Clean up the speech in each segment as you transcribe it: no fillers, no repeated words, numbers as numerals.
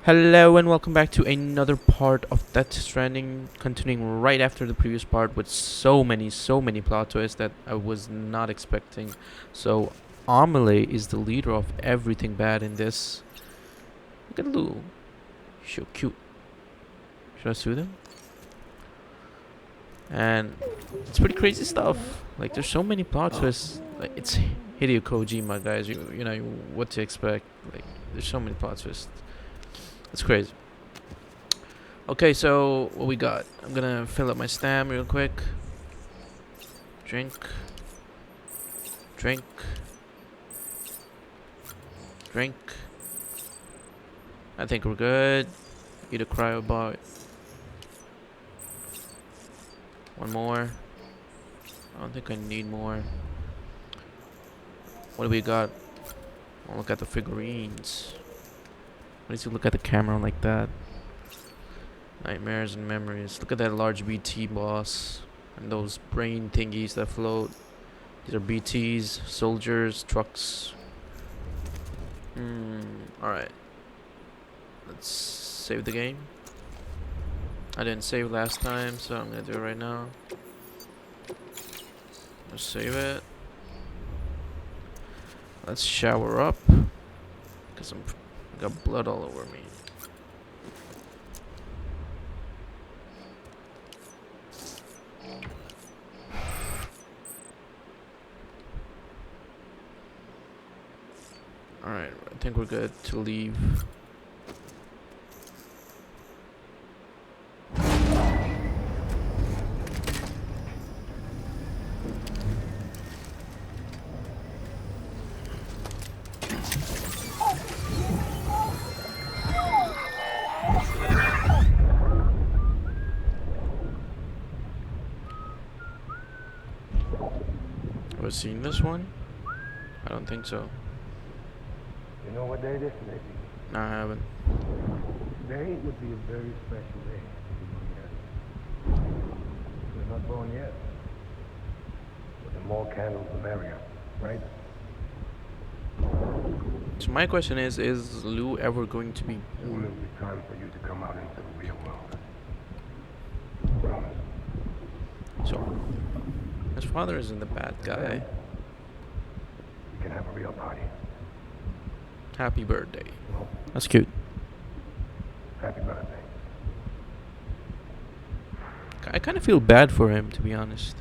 Hello and welcome back to another part of that Stranding, continuing right after the previous part with so many plot twists that I was not expecting. So Amelie is the leader of everything bad in this. Look at Lou, he's so cute. Should I sue them? And it's pretty crazy stuff. Like there's so many plot twists. Like it's Hideo Kojima, guys. You know what to expect. Like there's so many plot twists. It's crazy. Okay, so what we got? I'm gonna fill up my stam real quick. Drink. Drink. Drink. I think we're good. Eat a cryo bar. One more. I don't think I need more. What do we got? I'll look at the figurines. Why does he look at the camera like that? Nightmares and memories. Look at that large BT boss. And those brain thingies that float. These are BTs, soldiers, trucks. Alright. Let's save the game. I didn't save last time, so I'm gonna do it right now. Let's save it. Let's shower up. Because I got blood all over me. Alright, I think we're good to leave. Have I seen this one? I don't think so. You know what day this may be? No, I haven't. Today would be a very special day. Yes. We're not born yet. But the more candles, the merrier, right? So my question is Lou ever going to be... Soon it'll be time for you to come out into the real world. Promise. So, his father isn't the bad guy. We can have a real party. Happy birthday. That's cute. Happy birthday. I kind of feel bad for him, to be honest.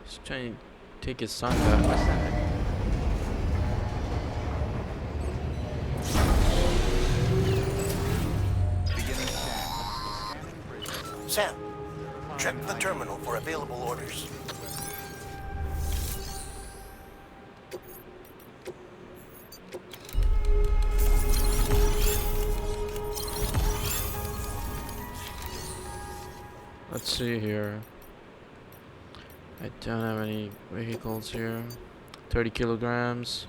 He's trying to take his son back. Sam, check the terminal for available orders. Let's see here. I don't have any vehicles here. 30 kilograms.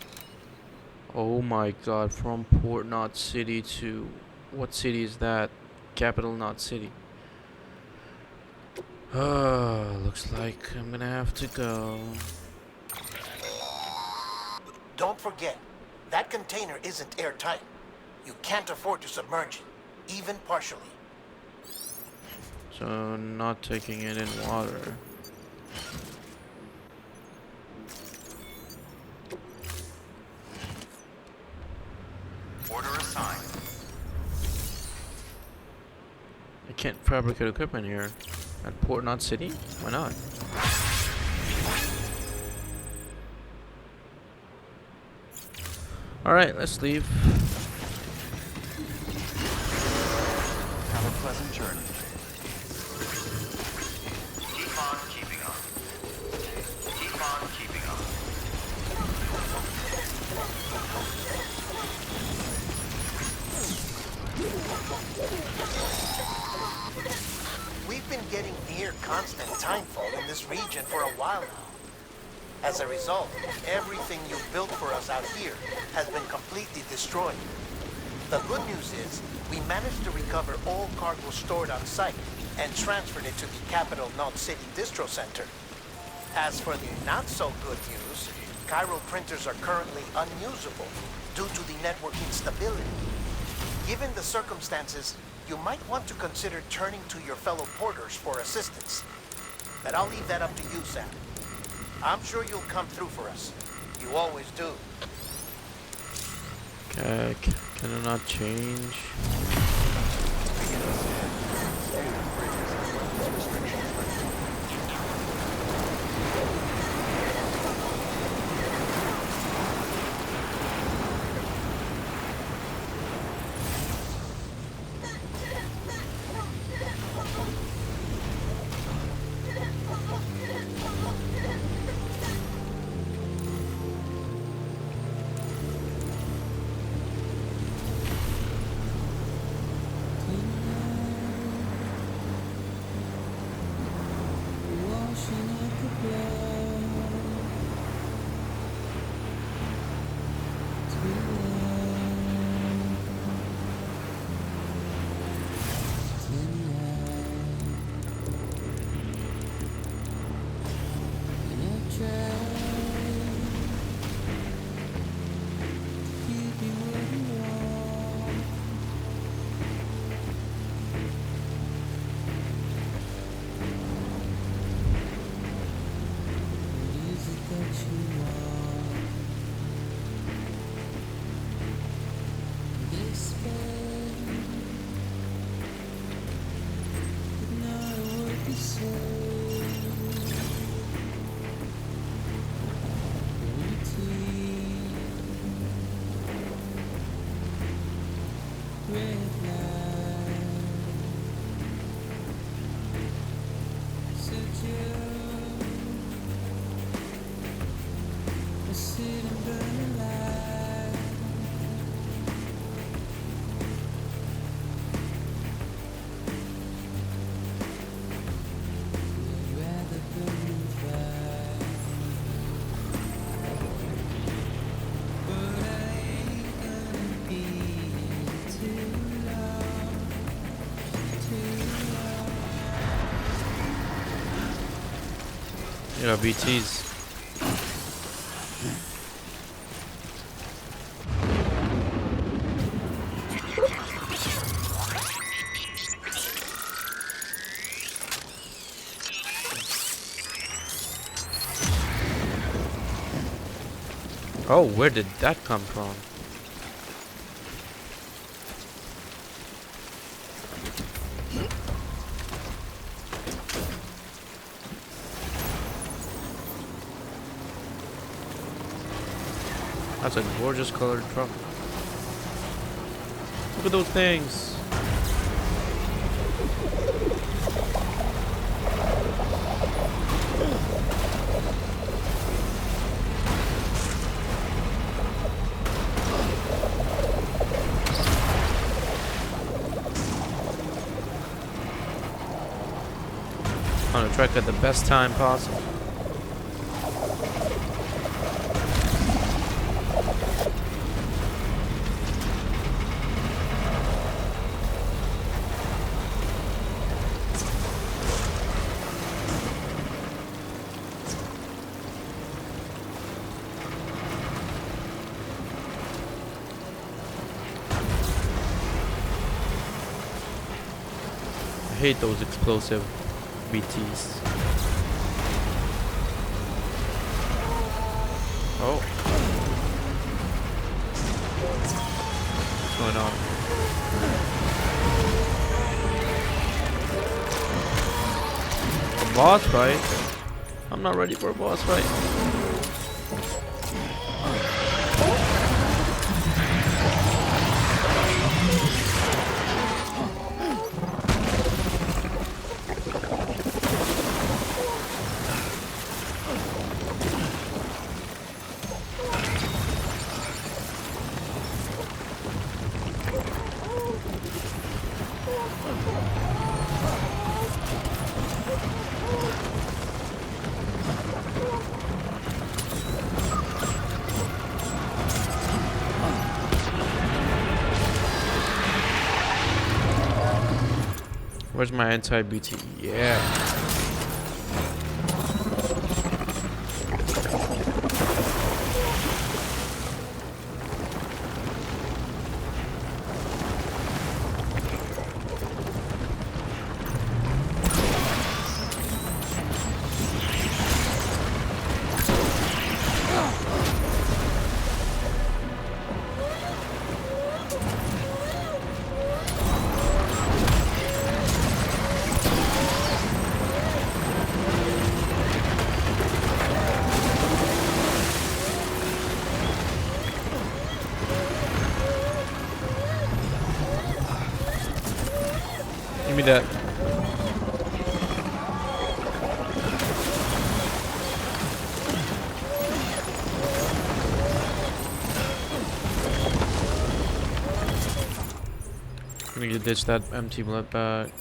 Oh my god, from Port Knot City to... What city is that? Capital Knot City. Looks like I'm gonna have to go. Don't forget, that container isn't airtight. You can't afford to submerge it, even partially. So, not taking it in water. Order assigned. I can't fabricate equipment here. At Port Knot City? Why not? Alright, let's leave. Have a pleasant journey. Keep on keeping on. Keep on keeping on. We've been getting near constant timefall in this region for a while now. As a result, everything you built for us out here has been completely destroyed. The good news is, we managed to recover all cargo stored on site and transferred it to the Capital Knot City Distro Center. As for the not-so-good news, Chiral printers are currently unusable due to the network instability. Given the circumstances, you might want to consider turning to your fellow porters for assistance. But I'll leave that up to you, Sam. I'm sure you'll come through for us. You always do. Can I not change? Yeah, BTs. Oh, where did that come from? That's a gorgeous colored truck. Look at those things. On a trek at the best time possible. I hate those explosive BTs. Oh. What's going on? A boss fight? I'm not ready for a boss fight. Where's my anti-BT? Yeah. me that. I need to ditch that empty blood bag.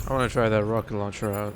I want to try that rocket launcher out.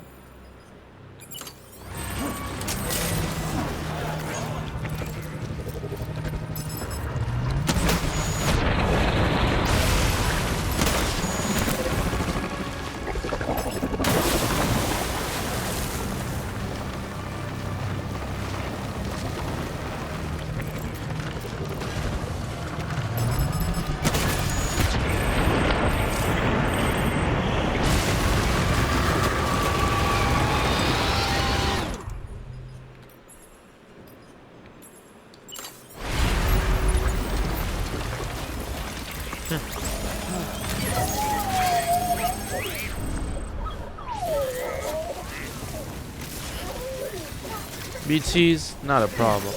BT's not a problem.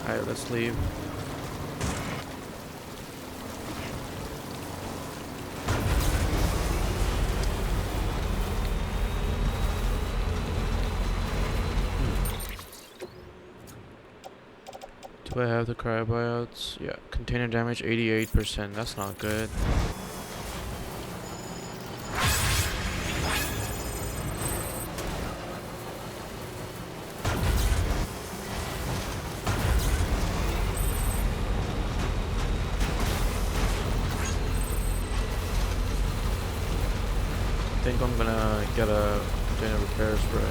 Alright, let's leave. Do I have the cryo buyouts? Yeah, container damage 88%. That's not good. I think I'm gonna get a container repair spray.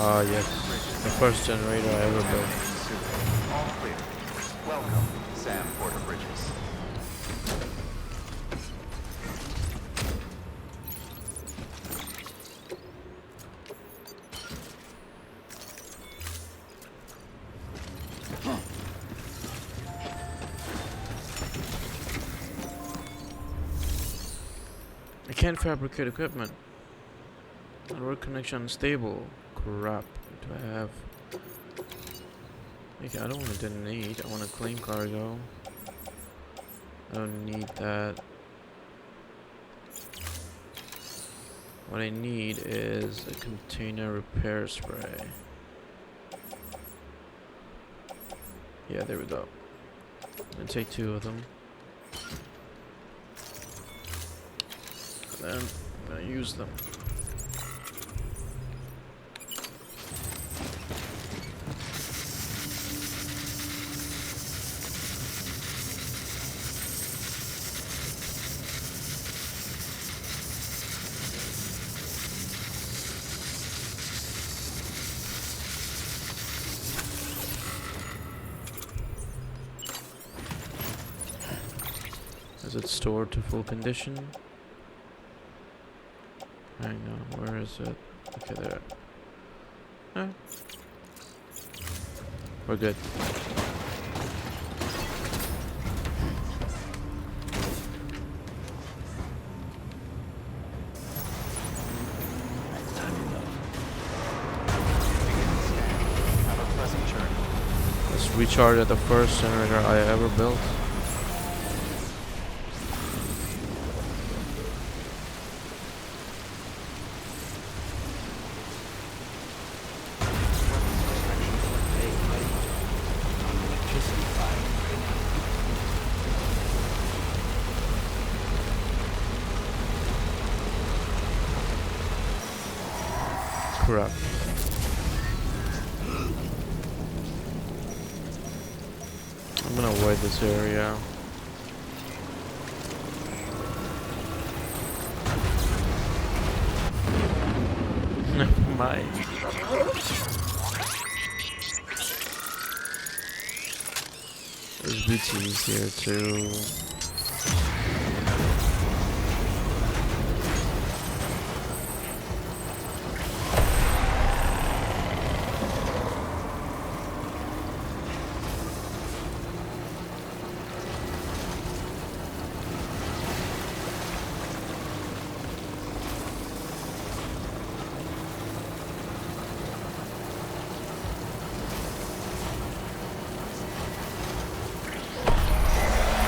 Ah, yes. The first generator I ever built. All clear. Welcome, Sam Porter Bridges. I can't fabricate equipment. Network connection unstable. Crap. Do I have? Okay, I don't want to detonate. I want to claim cargo. I don't need that. What I need is a container repair spray. Yeah, there we go. And take 2 of them. And then I'm gonna use them. Is it stored to full condition? Hang on, where is it? Okay, there. Huh? We're good. Have a pleasant journey. Let's recharge at the first generator I ever built. Crap. I'm gonna avoid this area. Never mind. There's BTs here too.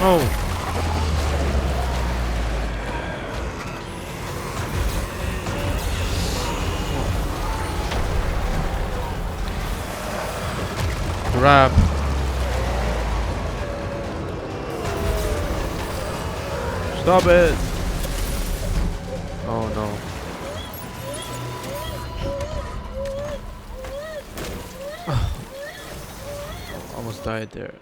Oh! Crap. Stop it! Oh no. Almost died there.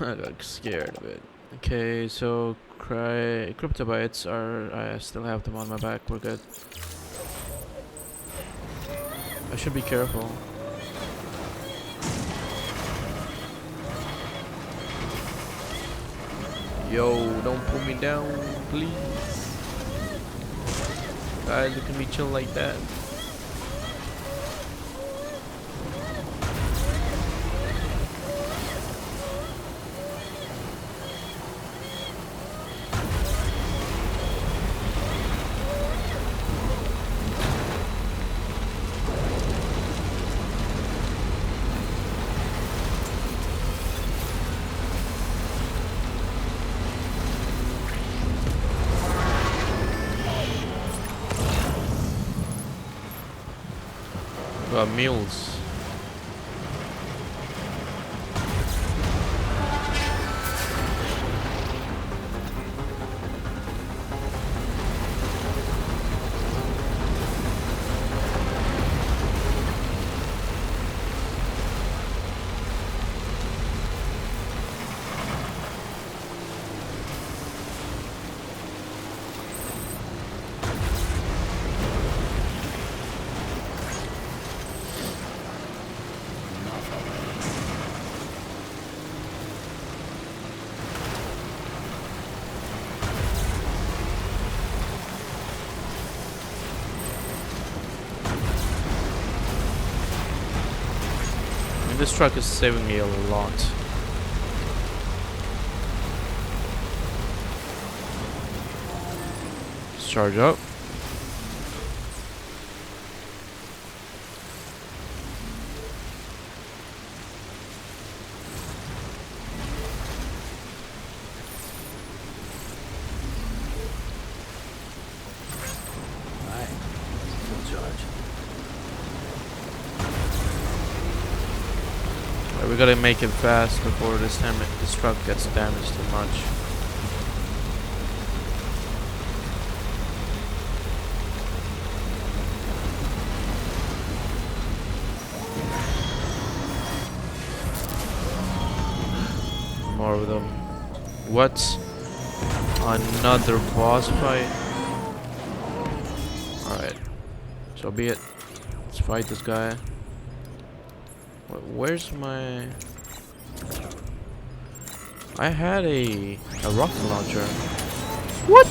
I got scared a bit. Okay, so cryptobytes are. I still have them on my back. We're good. I should be careful. Yo, don't pull me down, please. Guys, look at me chill like that. Mules. This truck is saving me a lot. Let's charge up. Alright, full charge. we gotta make it fast before this truck gets damaged too much. More of them. What? Another boss fight? Alright. So be it. Let's fight this guy. Where's my... I had a rocket launcher. What?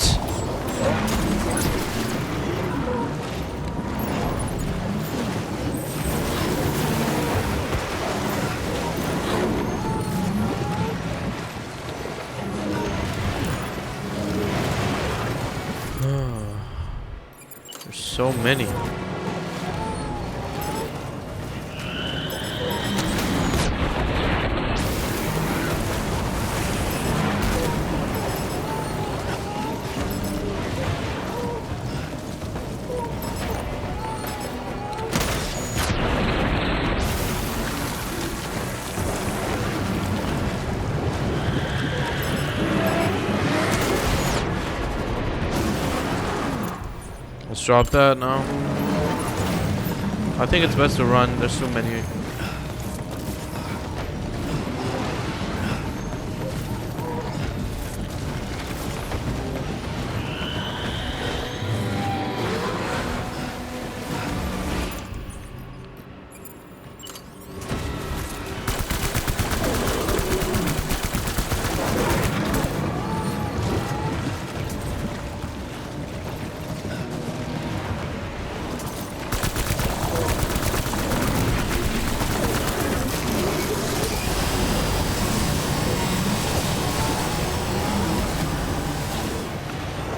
There's so many. Let's drop that now. I think it's best to run. There's too many.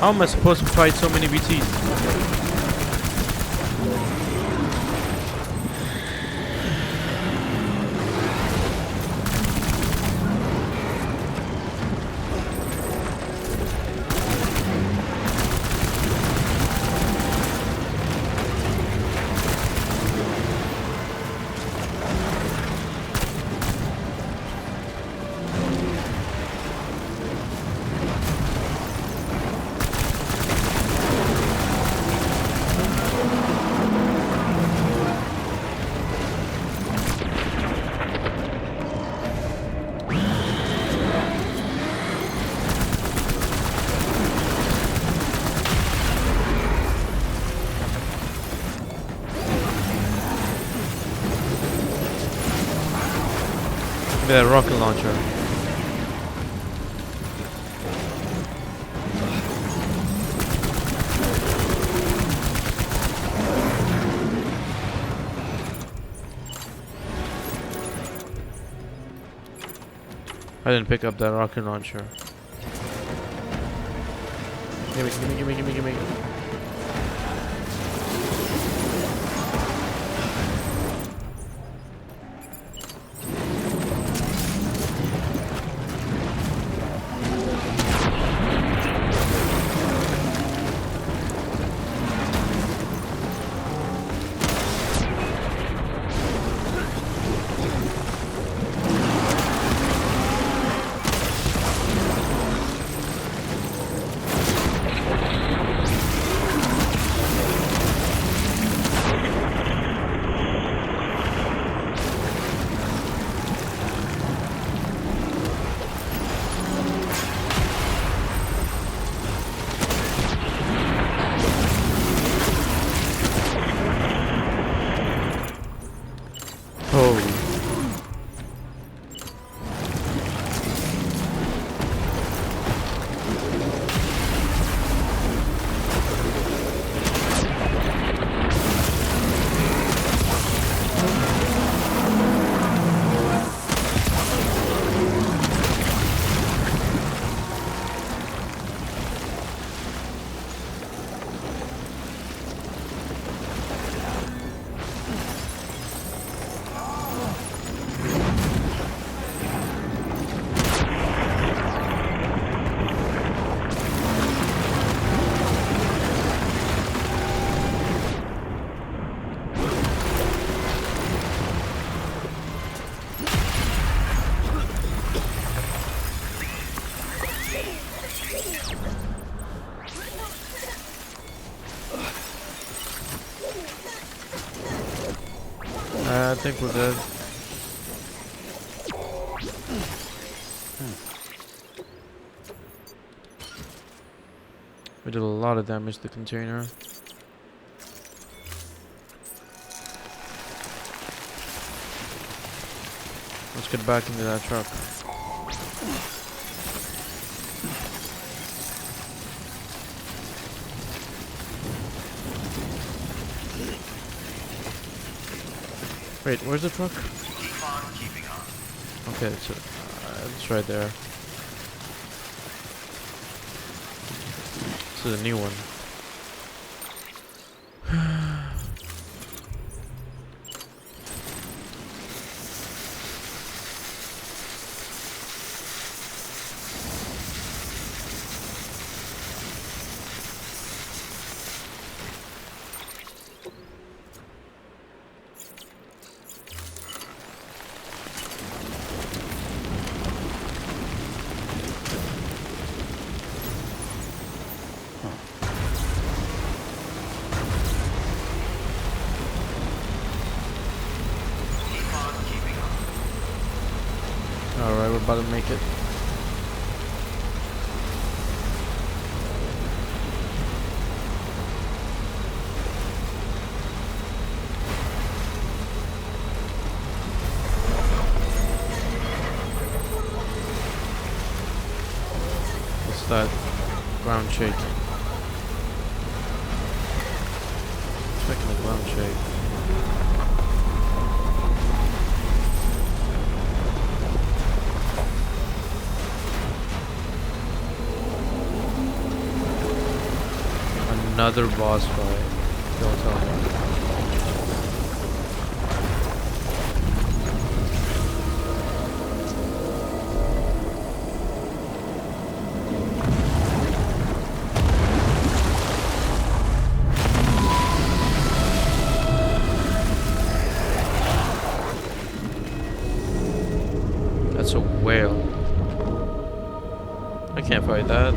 How am I supposed to fight so many BTs? The rocket launcher. I didn't pick up that rocket launcher. Gimme, gimme, gimme, gimme, gimme. I think we're good. We did a lot of damage to the container. Let's get back into that truck. Wait, where's the truck? Keep on keeping on. Okay, it's right there. This is a new one. Keep on keeping on. Alright, we're about to make it. What's that? Ground shaking. It's making the ground shake. Another boss fight. Don't tell me. That's a whale. I can't fight that.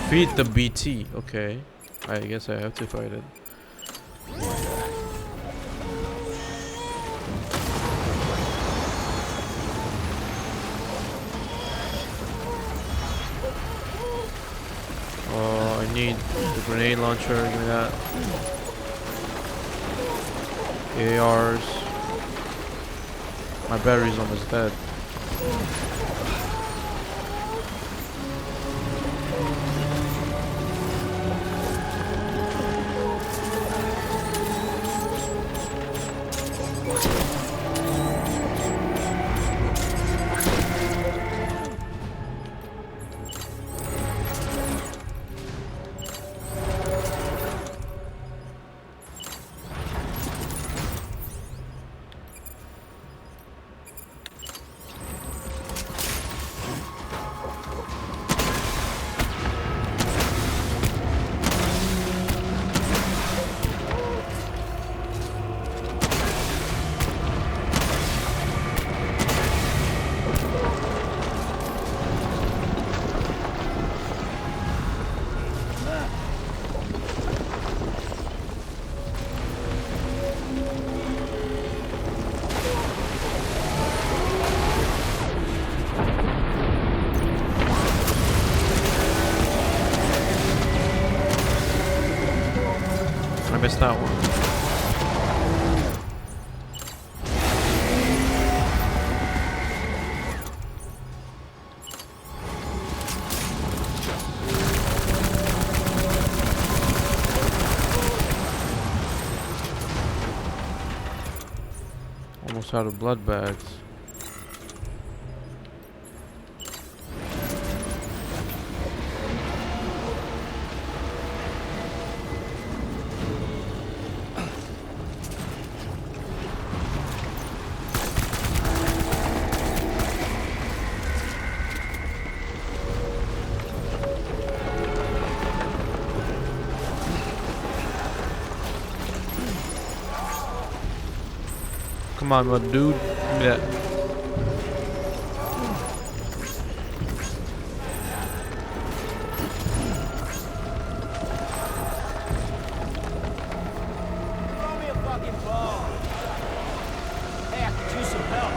Defeat the BT. Okay. I guess I have to fight it. Oh, I need the grenade launcher. Give me that. ARs. My battery's almost dead. I missed that one. Almost out of blood bags. Come on, what dude? Give me that. Throw me a fucking ball. Hey, I could use some help.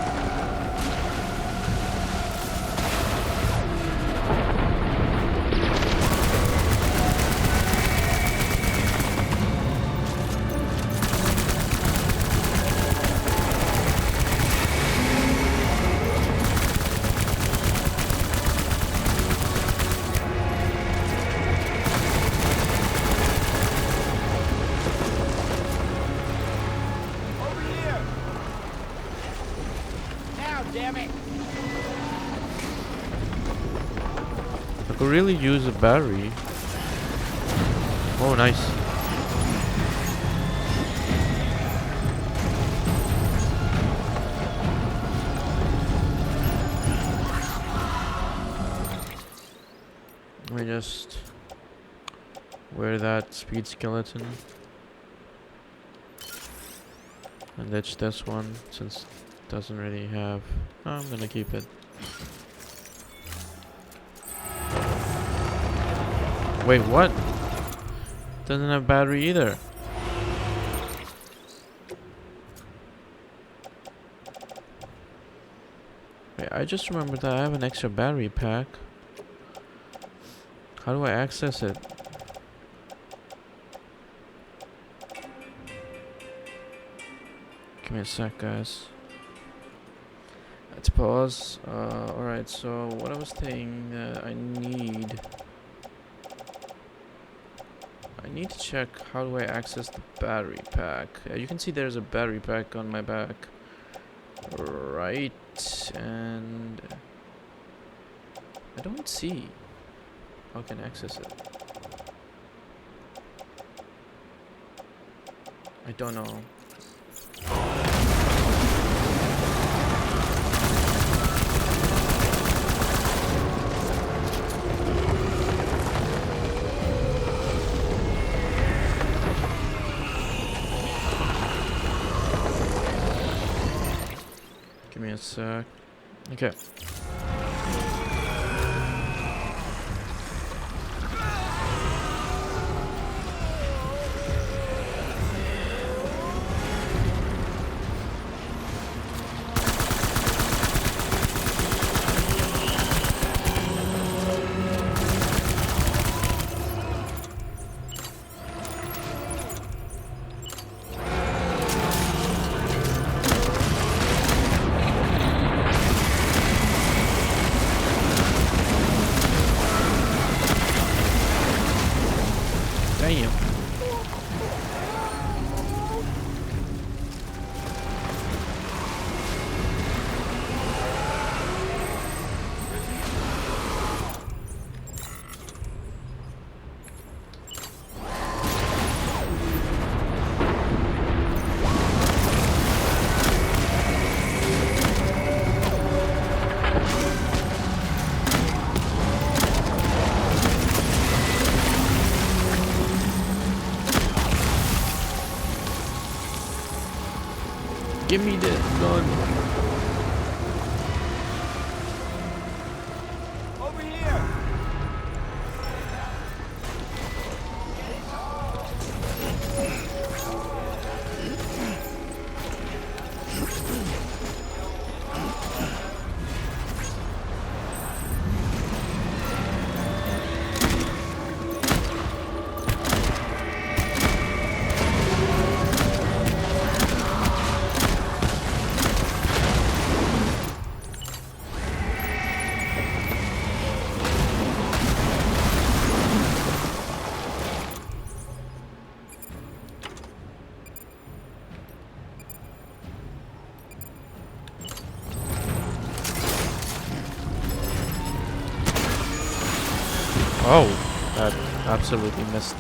Over here. Now, damn it. I could really use a battery. Oh, nice. Let me just wear that speed skeleton and ditch this one since it doesn't really have. I'm gonna keep it. Wait, what? Doesn't have battery either. Wait, I just remembered that I have an extra battery pack. How do I access it? Give me a sec, guys. Let's pause. Alright, so what I was saying, I need to check how do I access the battery pack. You can see there's a battery pack on my back. Right, and I don't see how I can access it. I don't know. Give me a sec. Okay. Damn. Give me the gun. Over here. Oh, that absolutely missed.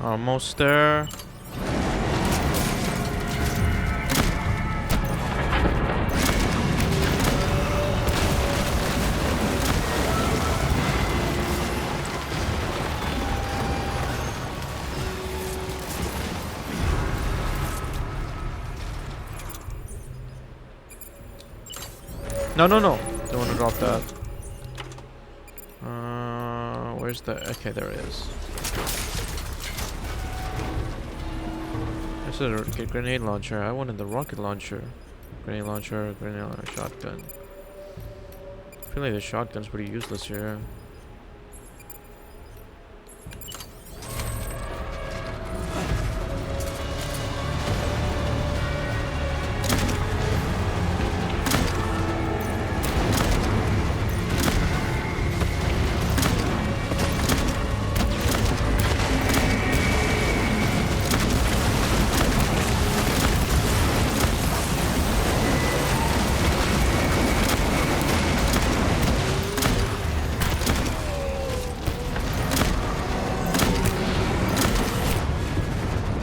Almost there. No, no, no. Don't want to drop that. Where's the... Okay, there it is. This is a grenade launcher. I wanted the rocket launcher. Grenade launcher, shotgun. I feel like the shotgun's pretty useless here.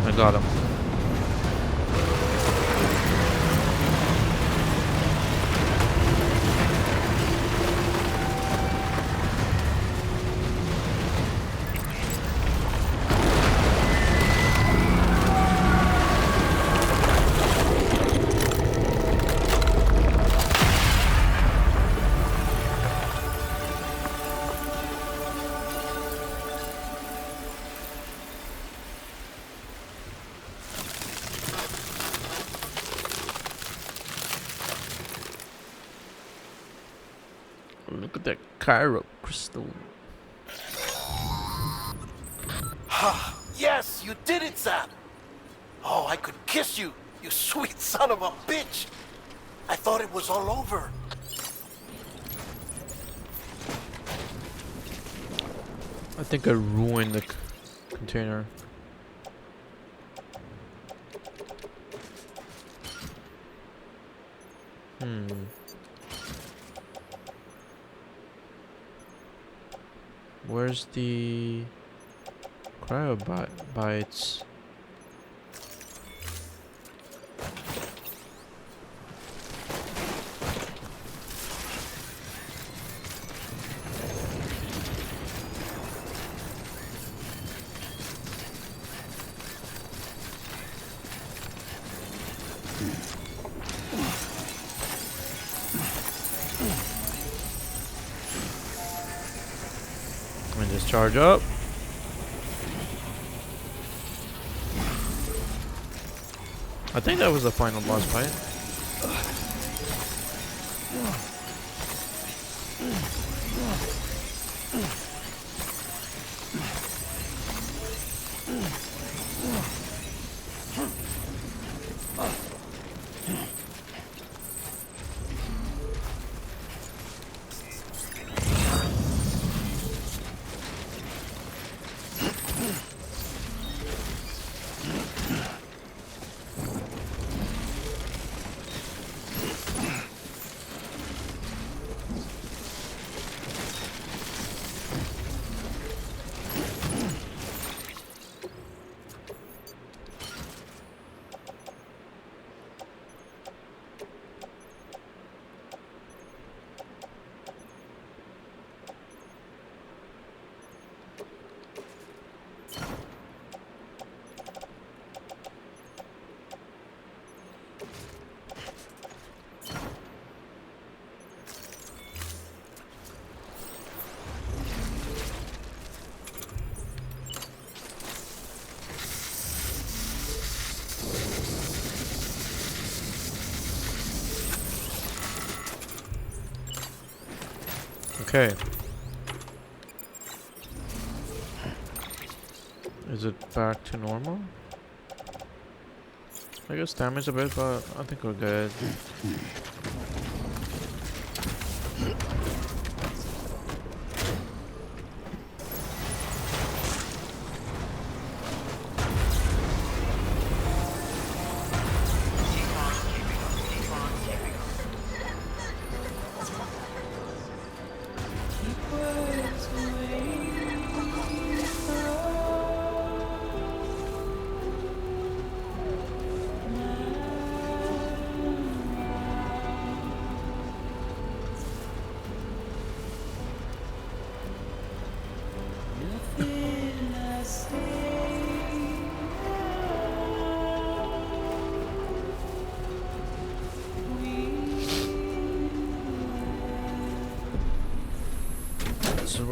I got him. Look at that Cairo crystal. Yes, you did it, Zap! Oh, I could kiss you, you sweet son of a bitch! I thought it was all over. I think I ruined the container. Where's the cryobites? Let me just charge up. I think that was the final boss fight. Okay. Is it back to normal? I guess damage a bit, but I think we're good.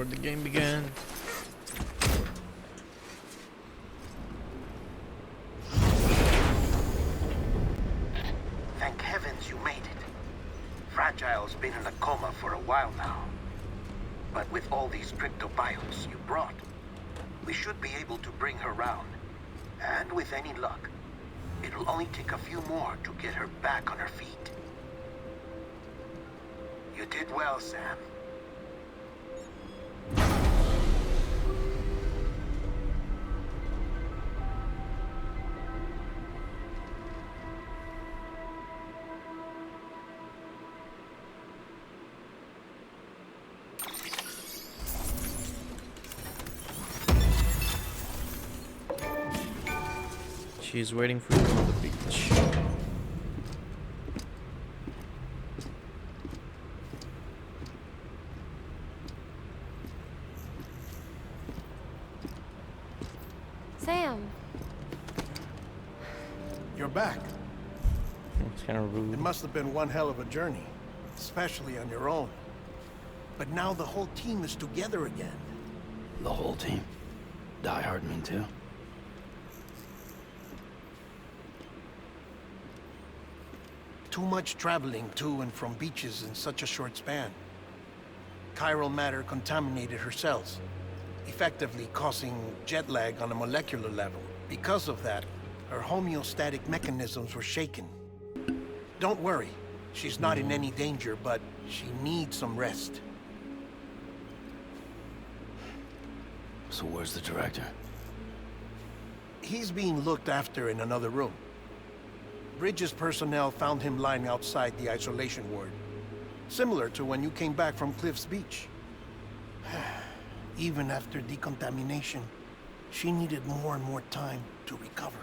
the game began. Thank heavens you made it. Fragile's been in a coma for a while now. But with all these cryptobiotes you brought, we should be able to bring her round. And with any luck, it'll only take a few more to get her back on her feet. You did well, Sam. She's waiting for you on the beach. Sam, You're back. It's kind of It rude. must have been one hell of a journey, especially on your own. But now the whole team is together again. The whole team. Die Hardman too. Too much traveling to and from beaches in such a short span. Chiral matter contaminated her cells, effectively causing jet lag on a molecular level. Because of that, her homeostatic mechanisms were shaken. Don't worry, she's not in any danger, but she needs some rest. So where's the director? He's being looked after in another room. Bridges personnel found him lying outside the isolation ward. Similar to when you came back from Cliff's Beach. Even after decontamination, she needed more and more time to recover.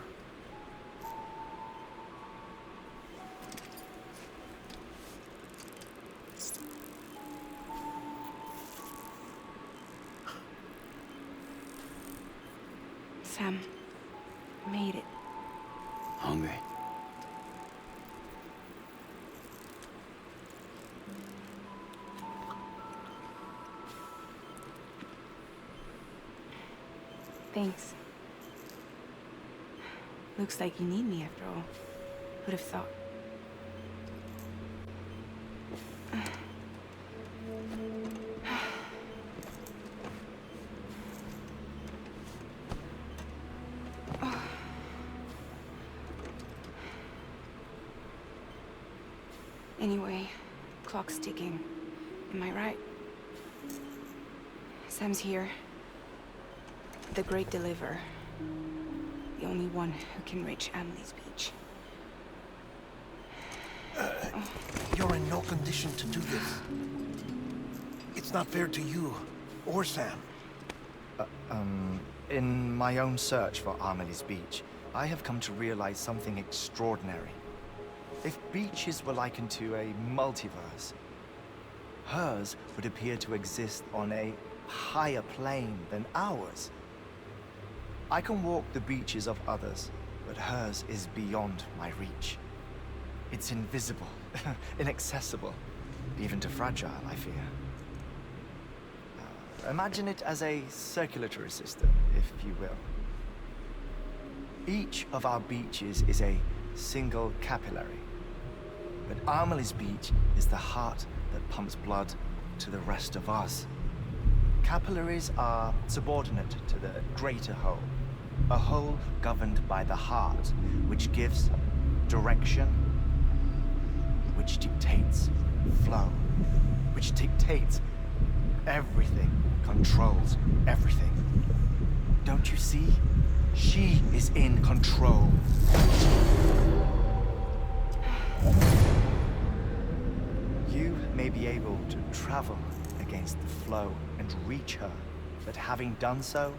Sam, made it. Hungry? Thanks. Looks like you need me after all. Who'd have thought? Anyway, clock's ticking. Am I right? Sam's here. The Great Deliverer. The only one who can reach Amelie's Beach. You're in no condition to do this. It's not fair to you or Sam. In my own search for Amelie's Beach, I have come to realize something extraordinary. If beaches were likened to a multiverse, hers would appear to exist on a higher plane than ours. I can walk the beaches of others, but hers is beyond my reach. It's invisible, inaccessible, even to Fragile, I fear. Imagine it as a circulatory system, if you will. Each of our beaches is a single capillary. But Amelie's Beach is the heart that pumps blood to the rest of us. Capillaries are subordinate to the greater whole, a whole governed by the heart, which gives direction, which dictates flow, which dictates everything, controls everything. Don't you see? She is in control. You may be able to travel against the flow and reach her, but having done so,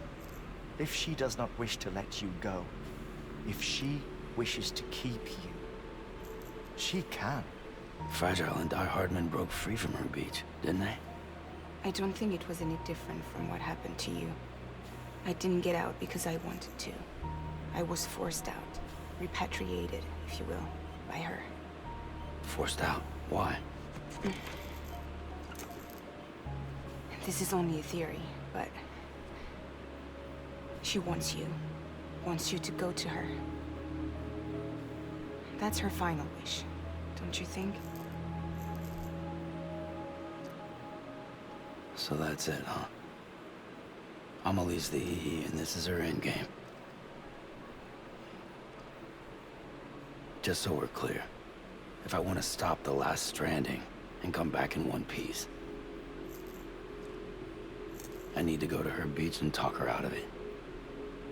if she does not wish to let you go, if she wishes to keep you, she can. Fragile and Die Hardman broke free from her beach, didn't they? I don't think it was any different from what happened to you. I didn't get out because I wanted to. I was forced out, repatriated, if you will, by her. Forced out. Why? This is only a theory, but she wants you. Wants you to go to her. That's her final wish, don't you think? So that's it, huh? Amelie's the EE, and this is her endgame. Just so we're clear, if I want to stop the last Stranding and come back in one piece, I need to go to her beach and talk her out of it.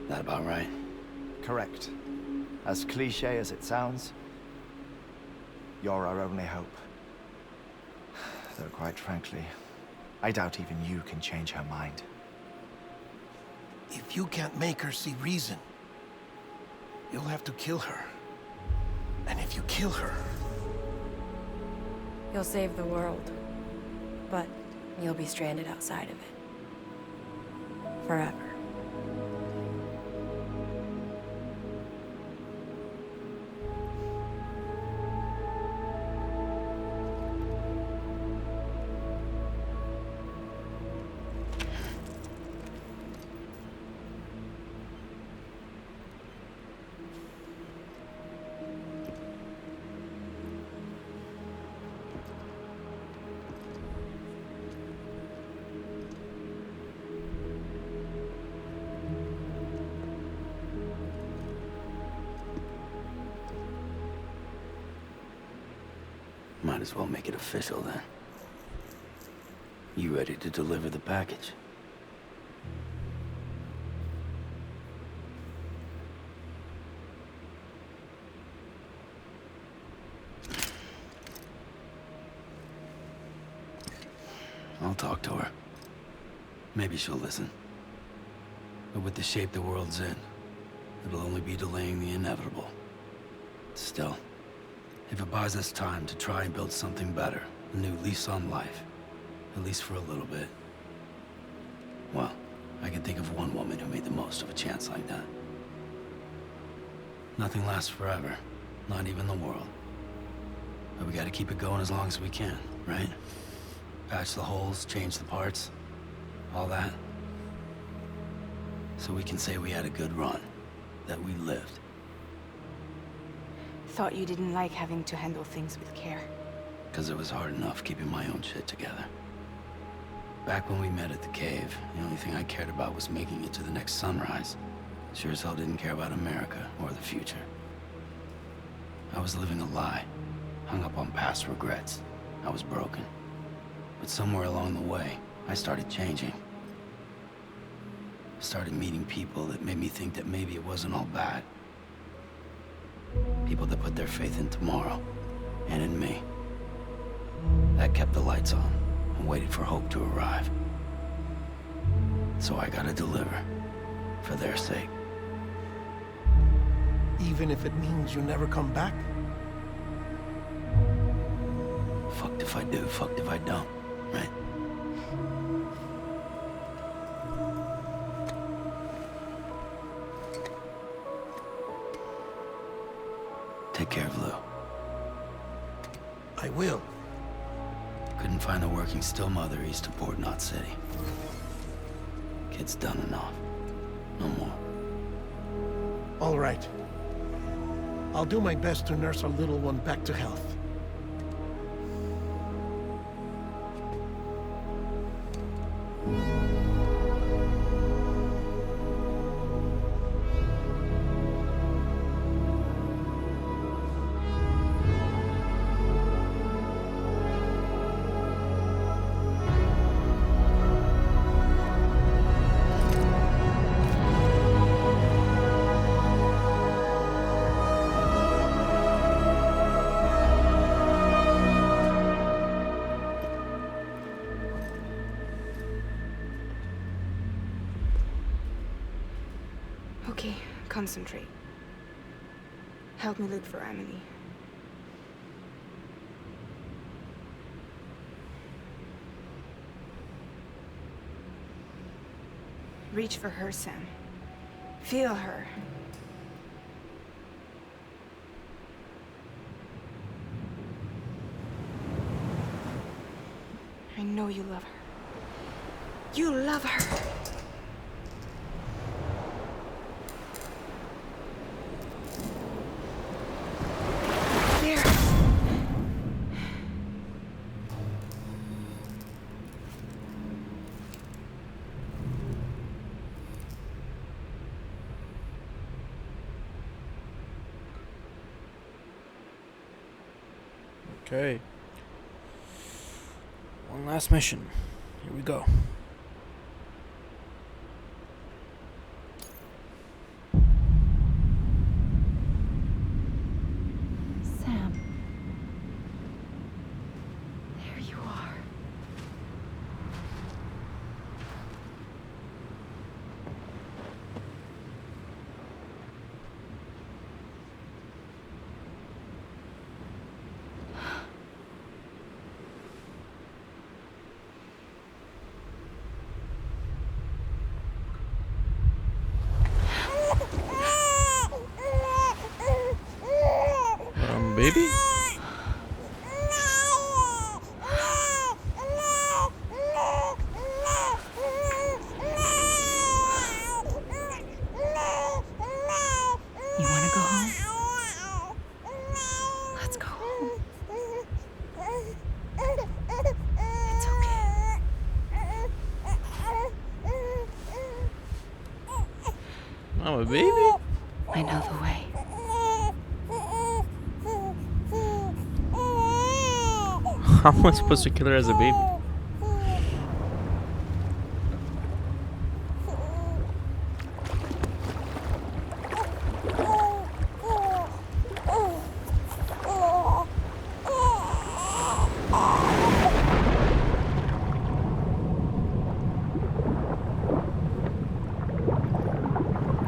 That about right? Correct. As cliche as it sounds, you're our only hope. Though quite frankly, I doubt even you can change her mind. If you can't make her see reason, you'll have to kill her. And if you kill her... You'll save the world, but you'll be stranded outside of it. Forever. Might as well make it official then. You ready to deliver the package? I'll talk to her. Maybe she'll listen. But with the shape the world's in, it'll only be delaying the inevitable. Still, if it buys us time to try and build something better, a new lease on life, at least for a little bit, well, I can think of one woman who made the most of a chance like that. Nothing lasts forever, not even the world. But we gotta keep it going as long as we can, right? Patch the holes, change the parts, all that. So we can say we had a good run, that we lived. Thought you didn't like having to handle things with care. Because it was hard enough keeping my own shit together. Back when we met at the cave, the only thing I cared about was making it to the next sunrise. Sure as hell didn't care about America or the future. I was living a lie, hung up on past regrets. I was broken. But somewhere along the way, I started changing. Started meeting people that made me think that maybe it wasn't all bad. People that put their faith in tomorrow, and in me. That kept the lights on, and waited for hope to arrive. So I gotta deliver, for their sake. Even if it means you never come back? Fucked if I do, fucked if I don't, right? Take care of Lou. I will. Couldn't find a working still mother east of Port Knot City. Kid's done enough. No more. All right. I'll do my best to nurse our little one back to health. Okay, concentrate. Help me look for Emily. Reach for her, Sam. Feel her. I know you love her. You love her. There. Okay. One last mission. Here we go. Sam. There you are. Baby? You want to go home? Let's go home. It's okay. I'm a baby? I know the way. How am I supposed to kill her as a baby?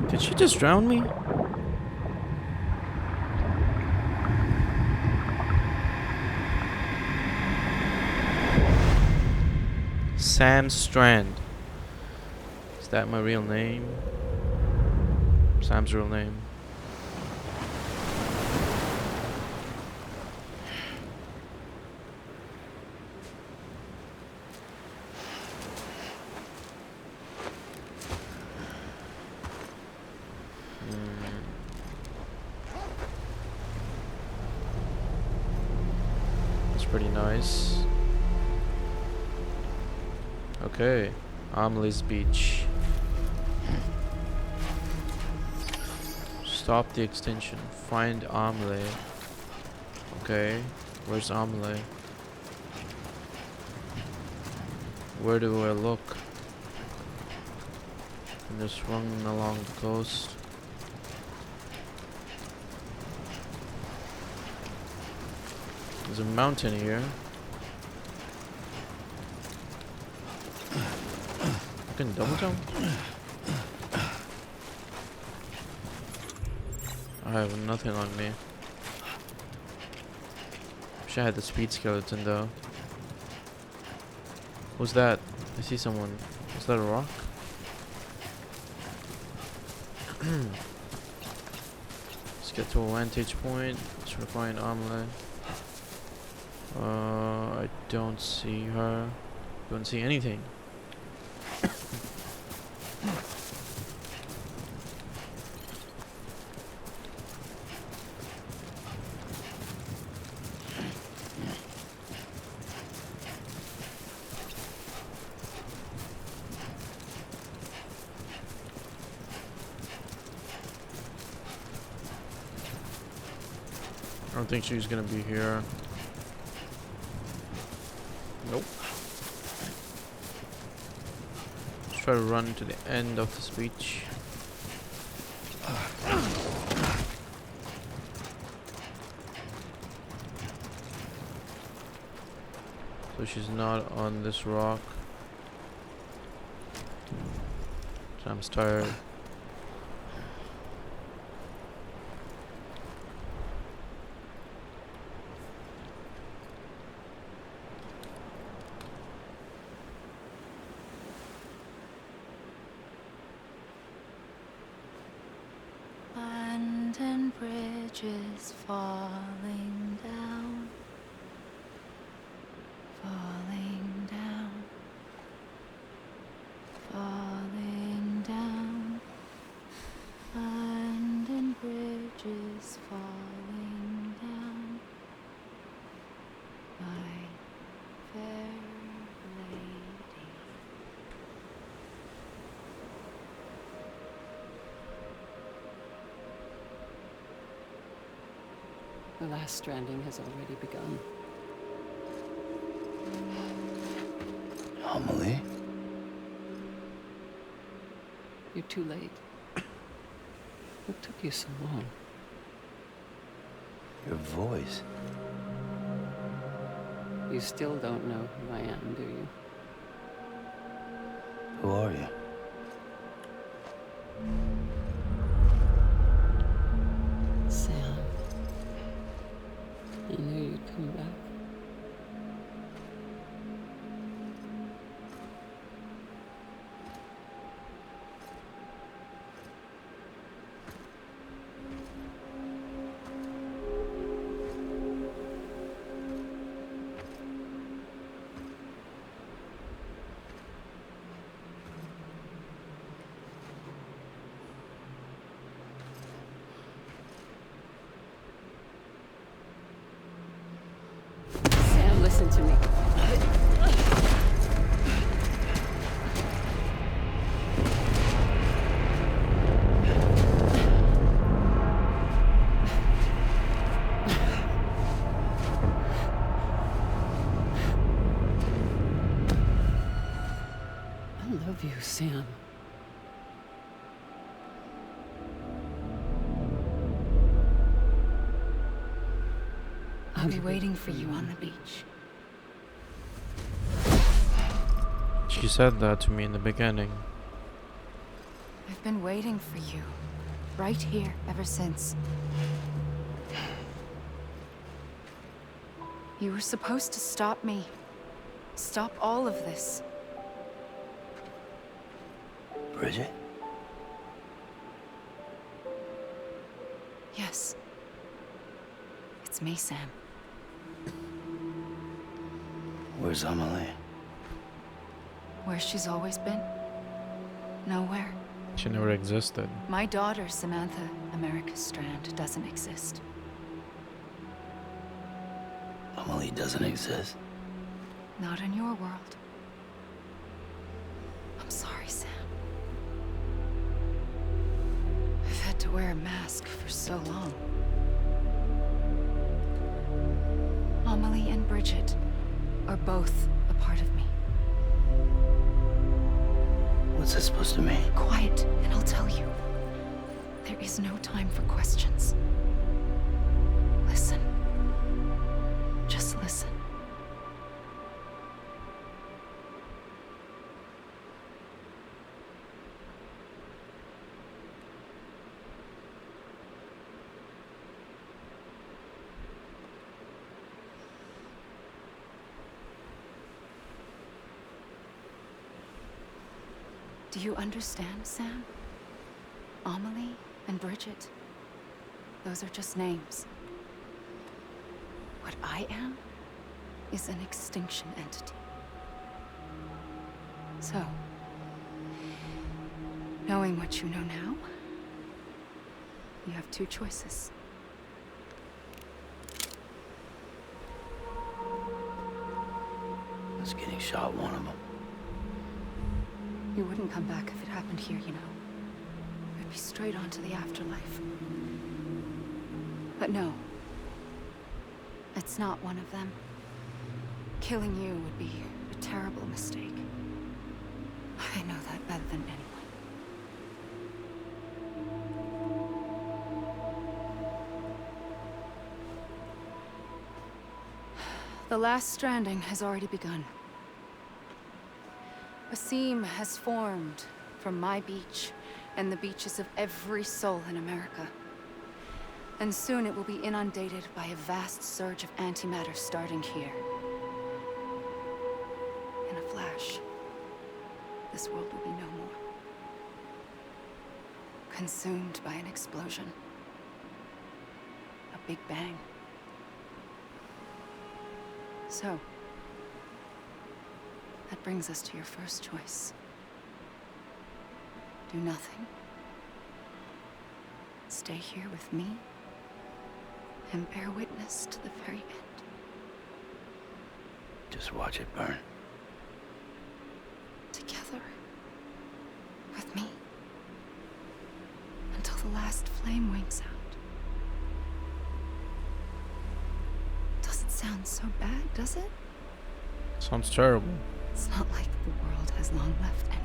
Did she just drown me? Sam Strand. Is that my real name? Sam's real name. That's pretty nice. Okay, Amelie's Beach. Stop the extension. Find Amelie. Okay, where's Amelie? Where do I look? I'm just running along the coast. There's a mountain here. I can double jump? I have nothing on me. Wish I had the speed skeleton though. Who's that? I see someone. Is that a rock? Let's get to a vantage point. Let's try to find Amelie. I don't see her. Don't see anything. I don't think she's gonna be here. Nope. Let's try to run to the end of this beach. So she's not on this rock. So I'm tired. London Bridge is falling down, falling down. The last stranding has already begun. Amelie? You're too late. What took you so long? Your voice. You still don't know who I am, do you? Who are you? Sam. I knew you'd come back. Sam, listen to me. I love you, Sam. I'll be waiting for you on the beach. She said that to me in the beginning. I've been waiting for you. Right here, ever since. You were supposed to stop me. Stop all of this. Bridget? Yes. It's me, Sam. Where's Amelie? Where she's always been. Nowhere. She never existed. My daughter, Samantha America Strand, doesn't exist. Amelie doesn't exist. Not in your world. I'm sorry, Sam. I've had to wear a mask for so long. Amelie and Bridget are both a part of me. What's that supposed to mean? Quiet, and I'll tell you. There is no time for questions. Listen. Just listen. Do you understand, Sam? Amelie and Bridget, those are just names. What I am is an extinction entity. So, knowing what you know now, you have two choices. Us getting shot, one of them. You wouldn't come back if it happened here, you know. It'd be straight on to the afterlife. But no. It's not one of them. Killing you would be a terrible mistake. I know that better than anyone. The last stranding has already begun. A seam has formed from my beach and the beaches of every soul in America. And soon it will be inundated by a vast surge of antimatter starting here. In a flash, this world will be no more. Consumed by an explosion. A big bang. So, that brings us to your first choice. Do nothing. Stay here with me and bear witness to the very end. Just watch it burn. Together. With me. Until the last flame winks out. sound so bad, does it? Sounds terrible. It's not like the world has long left anyway.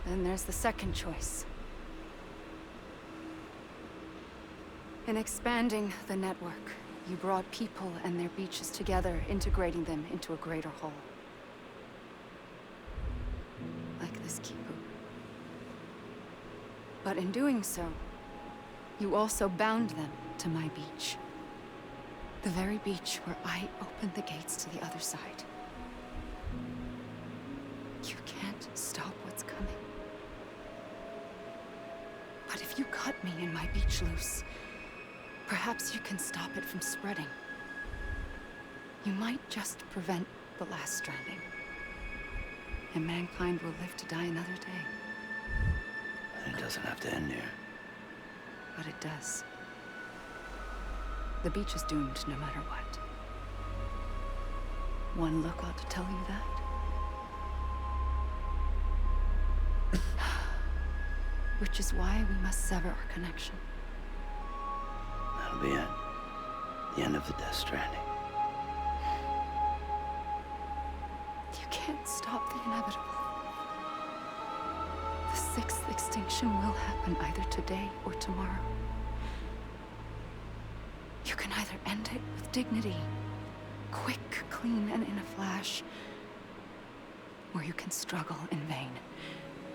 Then there's the second choice. In expanding the network, you brought people and their beaches together, integrating them into a greater whole. Like this Kipu. But in doing so, you also bound them to my beach. The very beach where I opened the gates to the other side. You can't stop what's coming. But if you cut me and my beach loose, perhaps you can stop it from spreading. You might just prevent the last stranding. And mankind will live to die another day. It doesn't have to end here. But it does. The beach is doomed no matter what. One look ought to tell you that. Which is why we must sever our connection. That'll be it. The end of the Death Stranding. You can't stop the inevitable. The sixth extinction will happen either today or tomorrow. You can either end it with dignity, quick, clean, and in a flash, or you can struggle in vain,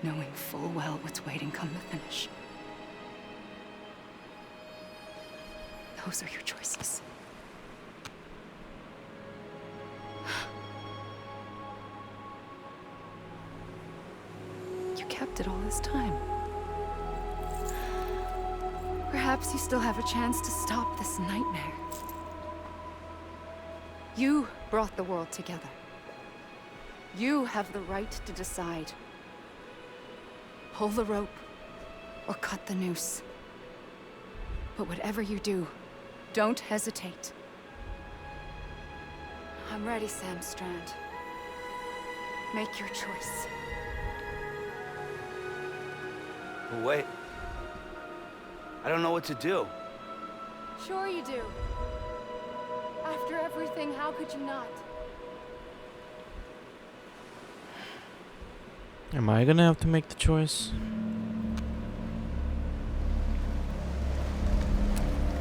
knowing full well what's waiting come the finish. Those are your choices. You kept it all this time. Perhaps you still have a chance to stop this nightmare. You brought the world together. You have the right to decide. Pull the rope or cut the noose. But whatever you do, don't hesitate. I'm ready, Sam Strand. Make your choice. But wait. I don't know what to do. Sure you do. After everything, how could you not? Am I gonna have to make the choice?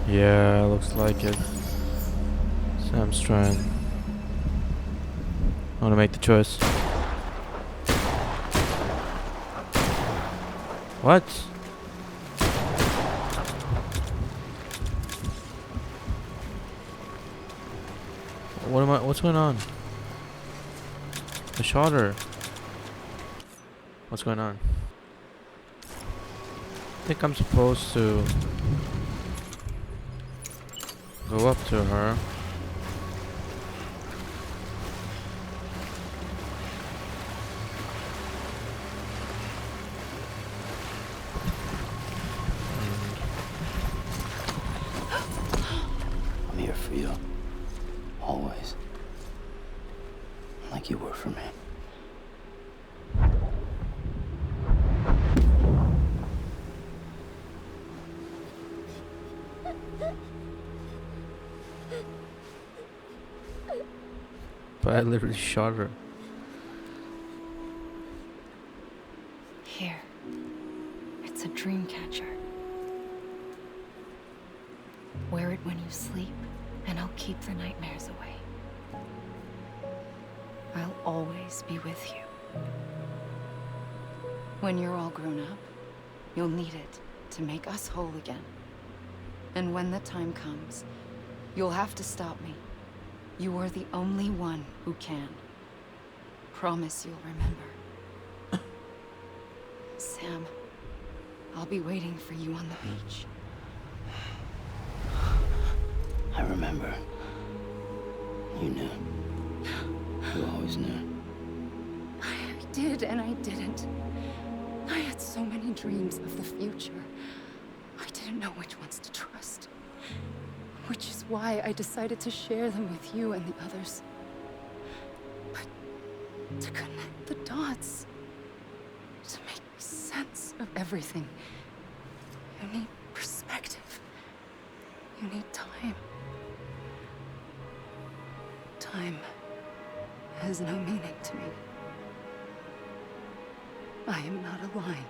Yeah, looks like it. Sam Strand. I wanna make the choice. What? What's going on? I shot her. What's going on? I think I'm supposed to go up to her. I'm here for you. Always. Like you were for me. But I literally shot her. Here. It's a dream catcher. Wear it when you sleep, and I'll keep the nightmares away. I'll always be with you. When you're all grown up, you'll need it to make us whole again. And when the time comes, you'll have to stop me. You are the only one who can. Promise you'll remember. Sam, I'll be waiting for you on the beach. I remember. You knew. You always knew. I did and I didn't. I had so many dreams of the future. I didn't know which ones to trust. Which is why I decided to share them with you and the others. But to connect the dots, to make sense of everything. You need perspective. You need time. Time has no meaning to me. I am not a line.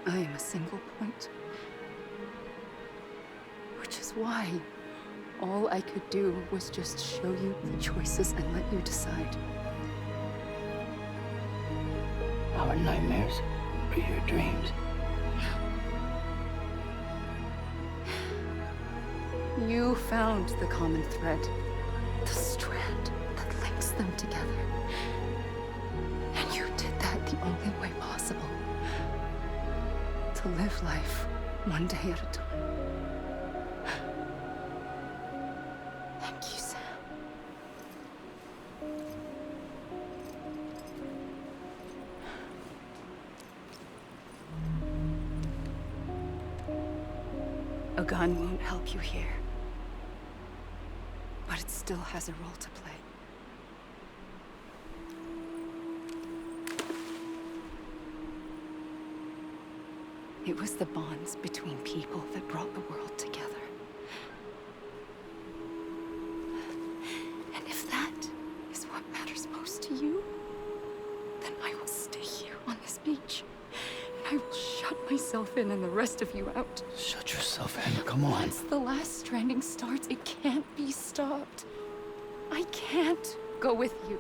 I am a single point. Which is why all I could do was just show you the choices and let you decide. Our nightmares are your dreams. You found the common thread, the strand that links them together. And you did that the only way possible. To live life one day at a time. Thank you, Sam. A gun won't help you here. But it still has a role to play. It was the bonds between people that brought the world together. And if that is what matters most to you, then I will stay here on this beach. And I will shut myself in and the rest of you out. Shut yourself in, come on. Once the last stranding starts, it can't be stopped. I can't go with you.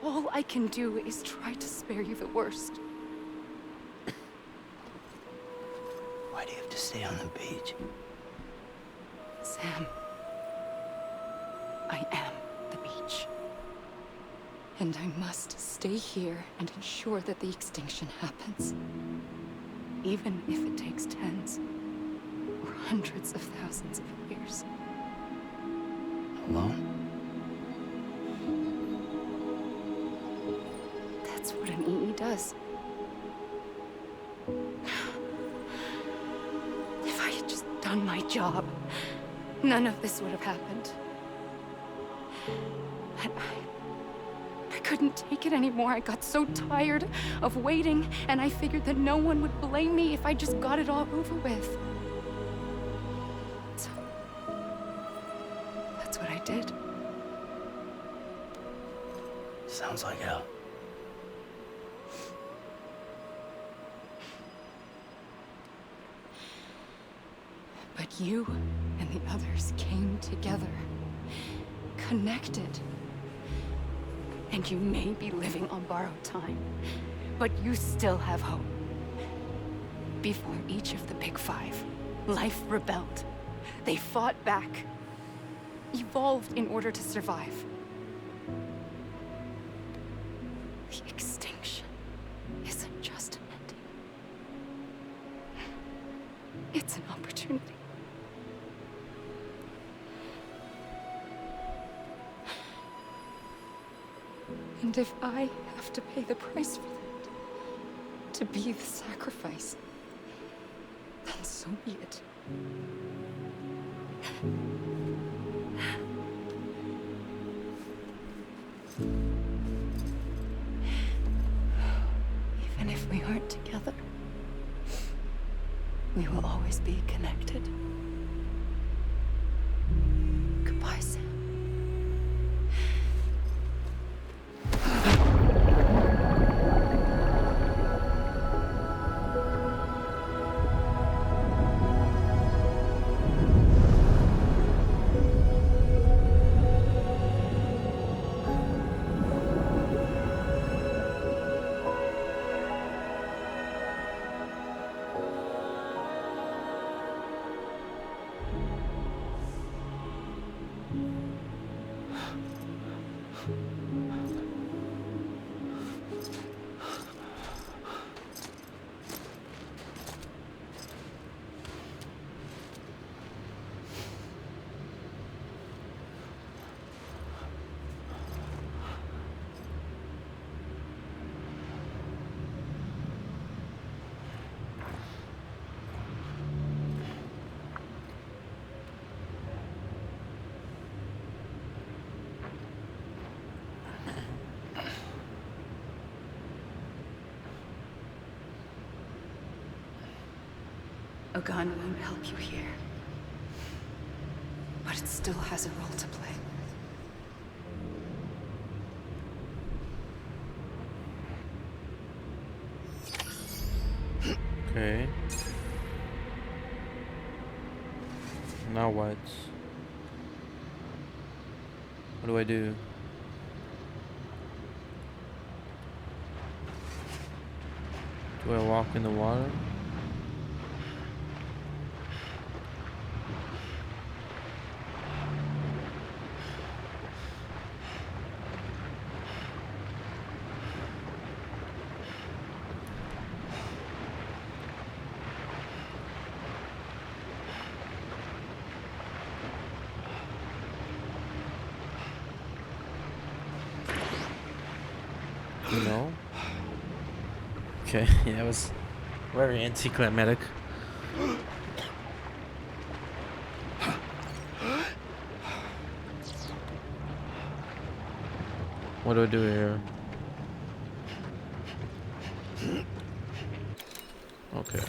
All I can do is try to spare you the worst. Why do you have to stay on the beach? Sam, I am the beach. And I must stay here and ensure that the extinction happens. Even if it takes tens or hundreds of thousands of years. Alone? That's what an EE does. If I had just done my job, none of this would have happened. But I couldn't take it anymore. I got so tired of waiting, and I figured that no one would blame me if I just got it all over with. So, that's what I did. Sounds like hell. But you and the others came together, connected. And you may be living on borrowed time, but you still have hope. Before each of the Big Five, life rebelled. They fought back, evolved in order to survive. The extinction isn't just an ending. It's an opportunity. And if I have to pay the price for that, to be the sacrifice, then so be it. Even if we aren't together, we will always be connected. Goodbye, Sam. A gun won't help you here. But it still has a role to play. Okay. Now what? What do I do? Do I walk in the water? No. Okay, yeah, it was very anticlimactic. What do I do here? Okay.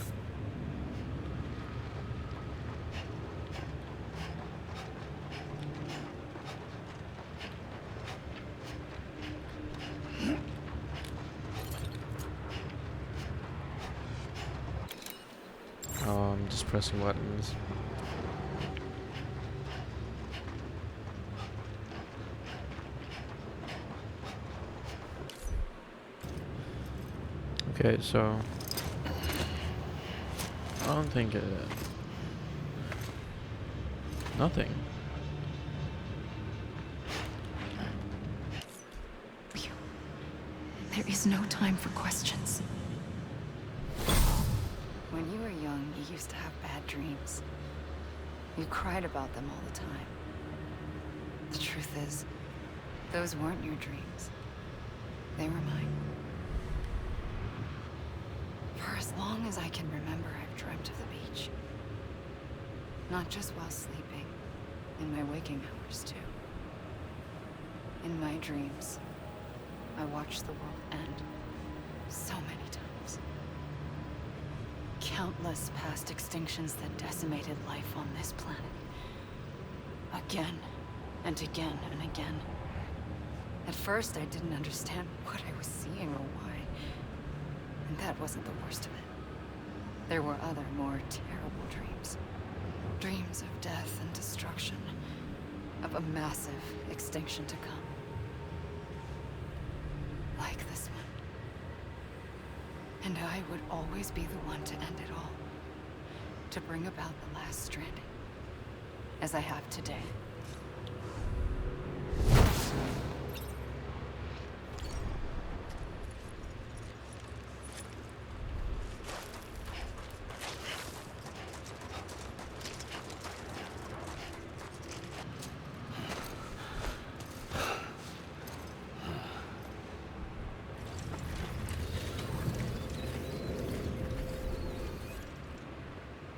I'm just pressing buttons. Okay, so I don't think nothing. There is no time for questions. When you were young, you used to have bad dreams. You cried about them all the time. The truth is, those weren't your dreams. They were mine. For as long as I can remember, I've dreamt of the beach. Not just while sleeping, in my waking hours too. In my dreams, I watched the world end so many times. Countless past extinctions that decimated life on this planet. Again, and again, and again. At first, I didn't understand what I was seeing or why. And that wasn't the worst of it. There were other, more terrible dreams. Dreams of death and destruction. Of a massive extinction to come. Like this one. And I would always be the one to end it all. To bring about the last stranding. As I have today.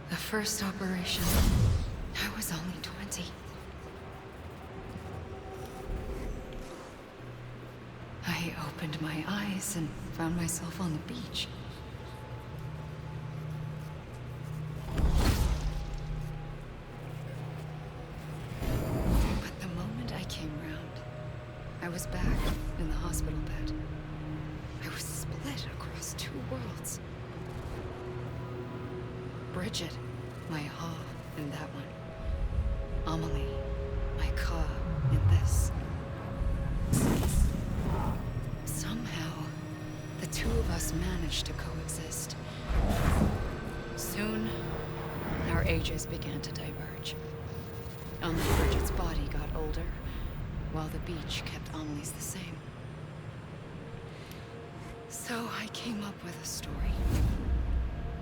The first operation, I was only 20. I opened my eyes and found myself on the beach. But the moment I came round, I was back in the hospital bed. I was split across two worlds. Bridget, my Ha in that one. Amelie, my Ka in this. Somehow, the two of us managed to coexist. Soon, our ages began to diverge. Only Bridget's body got older, while the beach kept Amelie's the same. So I came up with a story.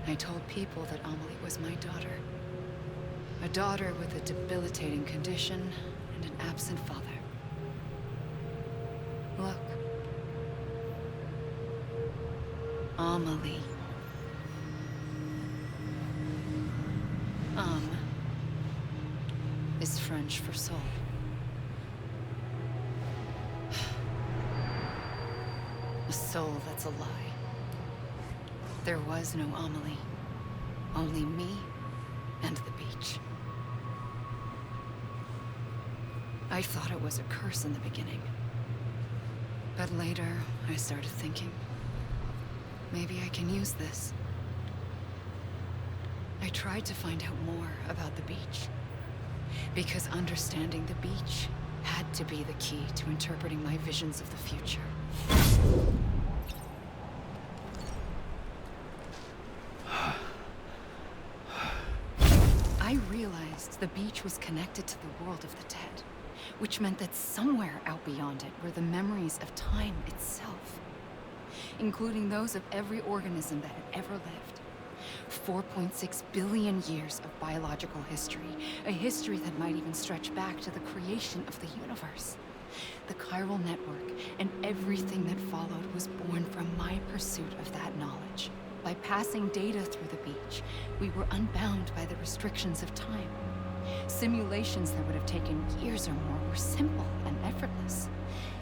I told people that Amelie was my daughter. A daughter with a debilitating condition and an absent father. Look. Amelie. Is French for soul. A soul that's a lie. There was no Amelie. Only me and the beach. I thought it was a curse in the beginning. But later, I started thinking, maybe I can use this. I tried to find out more about the beach, because understanding the beach had to be the key to interpreting my visions of the future. I realized the beach was connected to the world of the dead, which meant that somewhere out beyond it were the memories of time itself, including those of every organism that had ever lived. 4.6 billion years of biological history, a history that might even stretch back to the creation of the universe. The chiral network and everything that followed was born from my pursuit of that knowledge. By passing data through the beach, we were unbound by the restrictions of time. Simulations that would have taken years or more were simple and effortless.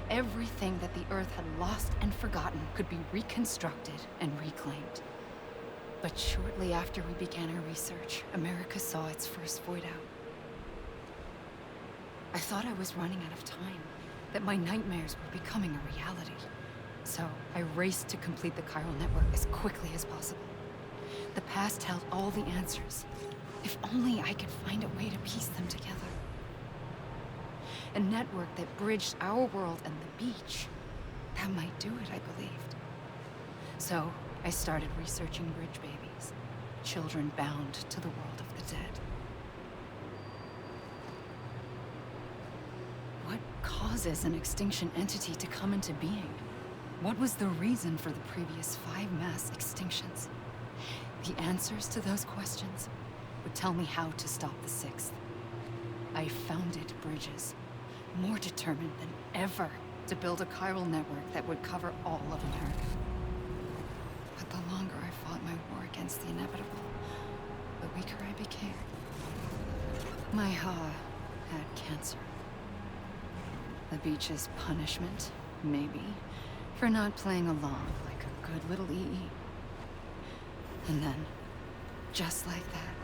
Everything that the Earth had lost and forgotten could be reconstructed and reclaimed. But shortly after we began our research, America saw its first void out. I thought I was running out of time, that my nightmares were becoming a reality. So I raced to complete the chiral network as quickly as possible. The past held all the answers. If only I could find a way to piece them together. A network that bridged our world and the beach. That might do it, I believed. So I started researching bridge babies, children bound to the world of the dead. What causes an extinction entity to come into being? What was the reason for the previous 5 mass extinctions? The answers to those questions would tell me how to stop the 6th. I founded bridges, more determined than ever to build a chiral network that would cover all of America. But the longer I fought my war against the inevitable, the weaker I became. My Ha had cancer. The beach's punishment, maybe, for not playing along like a good little EE. And then, just like that,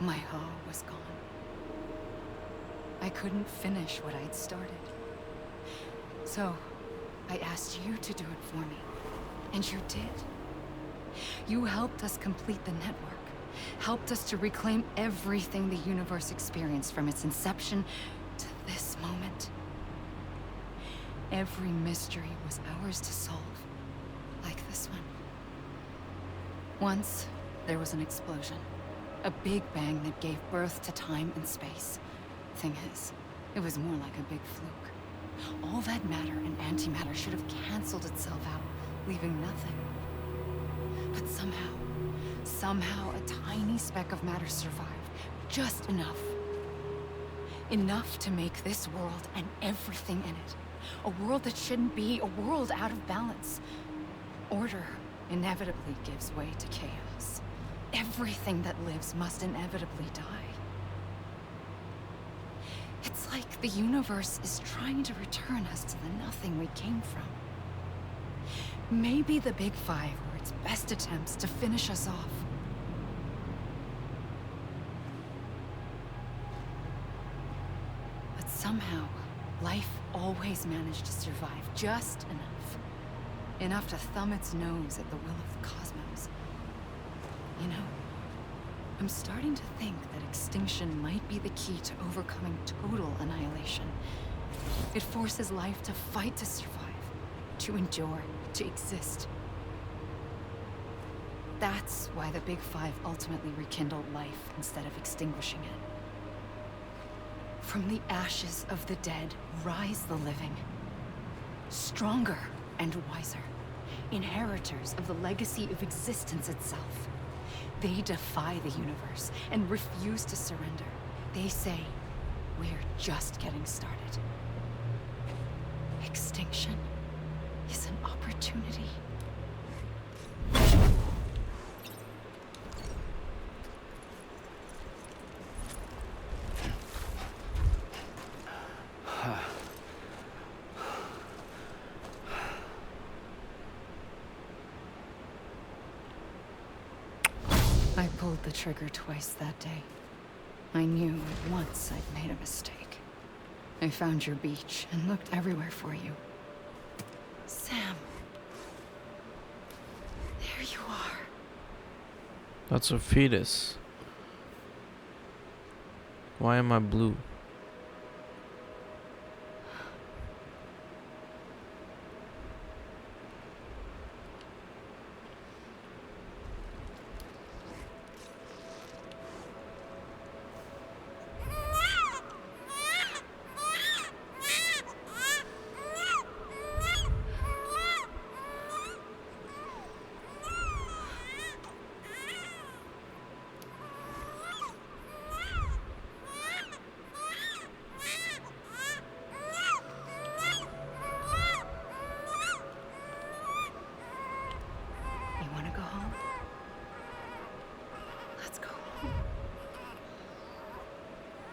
my Ha was gone. I couldn't finish what I'd started. So, I asked you to do it for me. And you did. You helped us complete the network. Helped us to reclaim everything the universe experienced from its inception to this moment. Every mystery was ours to solve. Like this one. Once, there was an explosion. A big bang that gave birth to time and space. Thing is, it was more like a big fluke. All that matter and antimatter should have canceled itself out, leaving nothing. But somehow a tiny speck of matter survived. Just enough. Enough to make this world and everything in it. A world that shouldn't be, a world out of balance. Order inevitably gives way to chaos. Everything that lives must inevitably die. It's like the universe is trying to return us to the nothing we came from. Maybe the Big Five were its best attempts to finish us off. But somehow, life always managed to survive just enough. Enough to thumb its nose at the will of the cosmos. You know, I'm starting to think that extinction might be the key to overcoming total annihilation. It forces life to fight to survive, to endure, to exist. That's why the Big Five ultimately rekindled life instead of extinguishing it. From the ashes of the dead rise the living. Stronger and wiser. Inheritors of the legacy of existence itself. They defy the universe and refuse to surrender. They say, we're just getting started. Extinction is an opportunity. I I pulled the trigger twice that day. I knew at once I'd made a mistake. I found your beach and looked everywhere for you. Sam. There you are. That's a fetus. Why am I blue? You want to go home? Let's go home.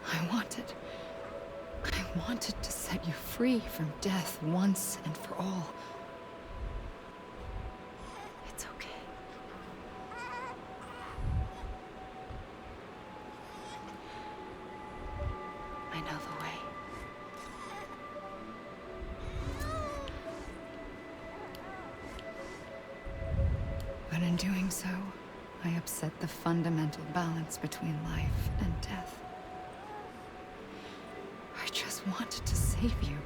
I wanted to set you free from death once and for all. It's okay. I know the way. But in doing so, I upset the fundamental balance between life and death. I just wanted to save you.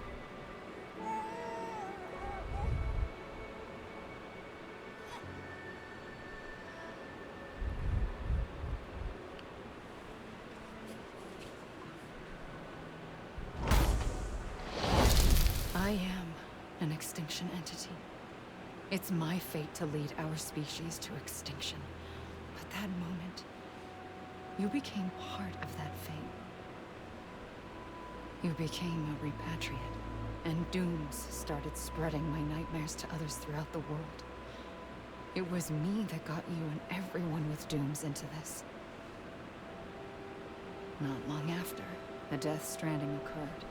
I am an extinction entity. It's my fate to lead our species to extinction. But that moment, you became part of that fate. You became a repatriate, and dooms started spreading my nightmares to others throughout the world. It was me that got you and everyone with dooms into this. Not long after, the Death Stranding occurred.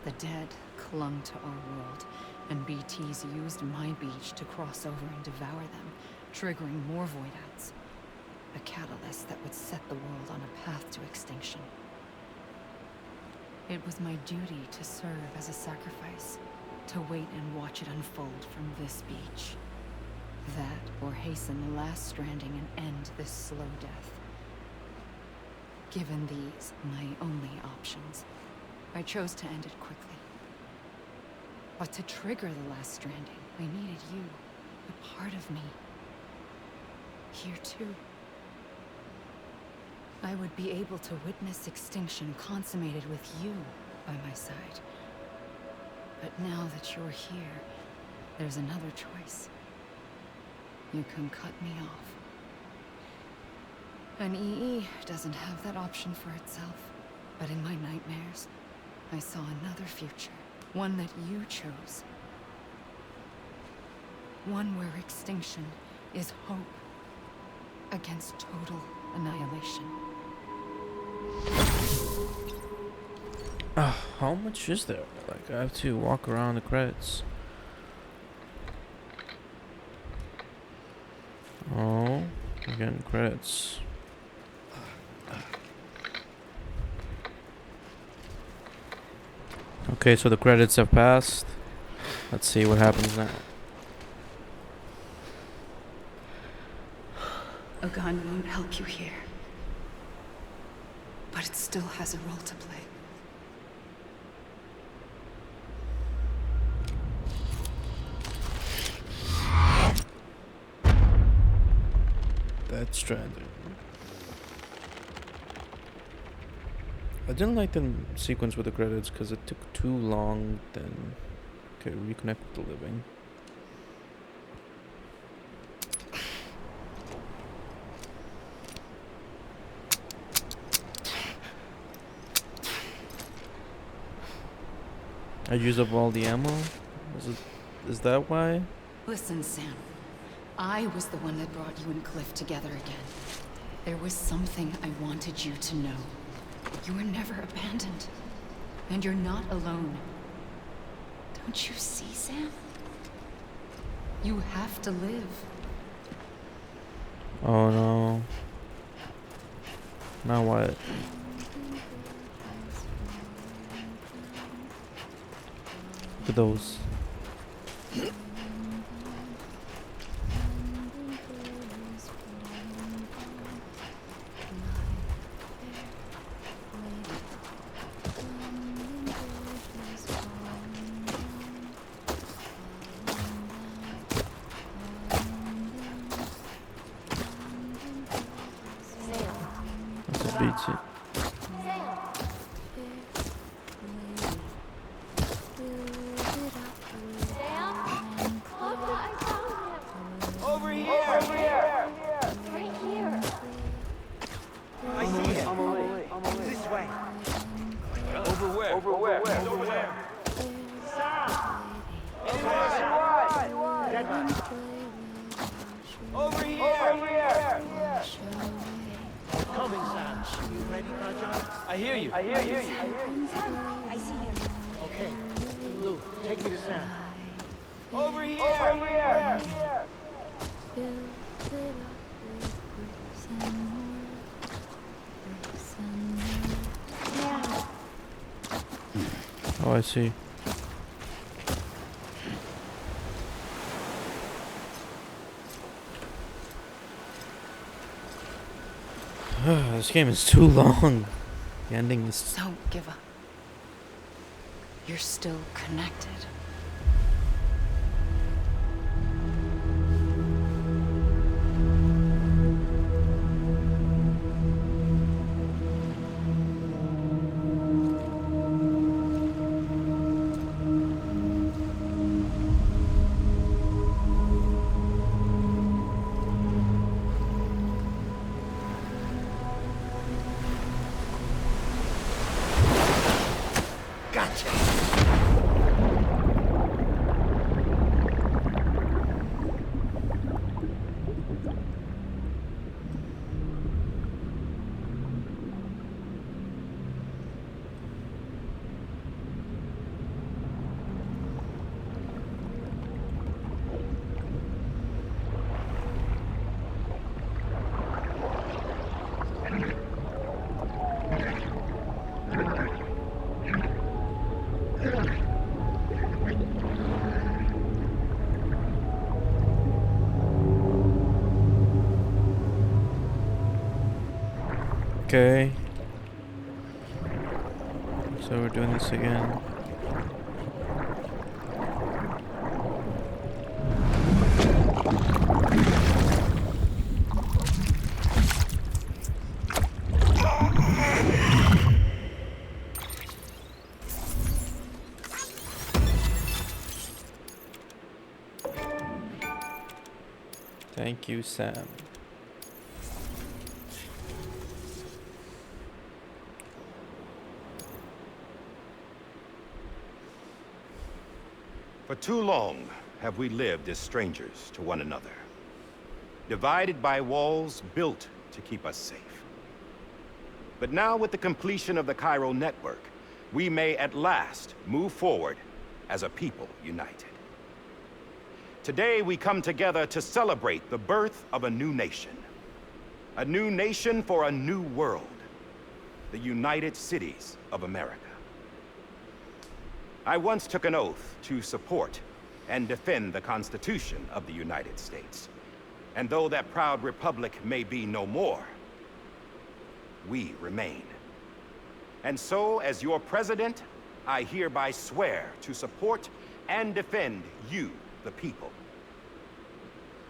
The dead clung to our world, and BTs used my beach to cross over and devour them, triggering more void-outs. A catalyst that would set the world on a path to extinction. It was my duty to serve as a sacrifice, to wait and watch it unfold from this beach. That, or hasten the last stranding and end this slow death. Given these, my only options, I chose to end it quickly. But to trigger the last stranding, I needed you, a part of me. Here too. I would be able to witness extinction consummated with you by my side. But now that you're here, there's another choice. You can cut me off. An EE doesn't have that option for itself. But in my nightmares, I saw another future. One that you chose. One where extinction is hope against total annihilation. How much is there? Like, I have to walk around the credits. Oh, again, credits. Okay, so the credits have passed. Let's see what happens now. A gun won't help you here. But it still has a role to play. That's Stranding. I didn't like the sequence with the credits because it took too long. Then, okay, reconnect with the living. I used up all the ammo. Is that why? Listen, Sam. I was the one that brought you and Cliff together again. There was something I wanted you to know. You were never abandoned. And you're not alone. Don't you see, Sam? You have to live. Oh no. Now what? Look at those. That's a beats it. Over here! Over here! Right here! I see it. This way. Over where? Over where? Over there. Over here! Over here! Coming, Sam. You ready, Rajan? I hear you. I hear you. I see him. Okay. Lou, take me to Sam. Over here! Over here! Oh, I see. This game is too long. The ending is. Don't give up. You're still connected. Okay. So we're doing this again. Thank you, Sam. For too long have we lived as strangers to one another, divided by walls built to keep us safe. But now, with the completion of the Cairo network, we may at last move forward as a people united. Today, we come together to celebrate the birth of a new nation. A new nation for a new world. The United Cities of America. I once took an oath to support and defend the Constitution of the United States. And though that proud republic may be no more, we remain. And so, as your president, I hereby swear to support and defend you, the people.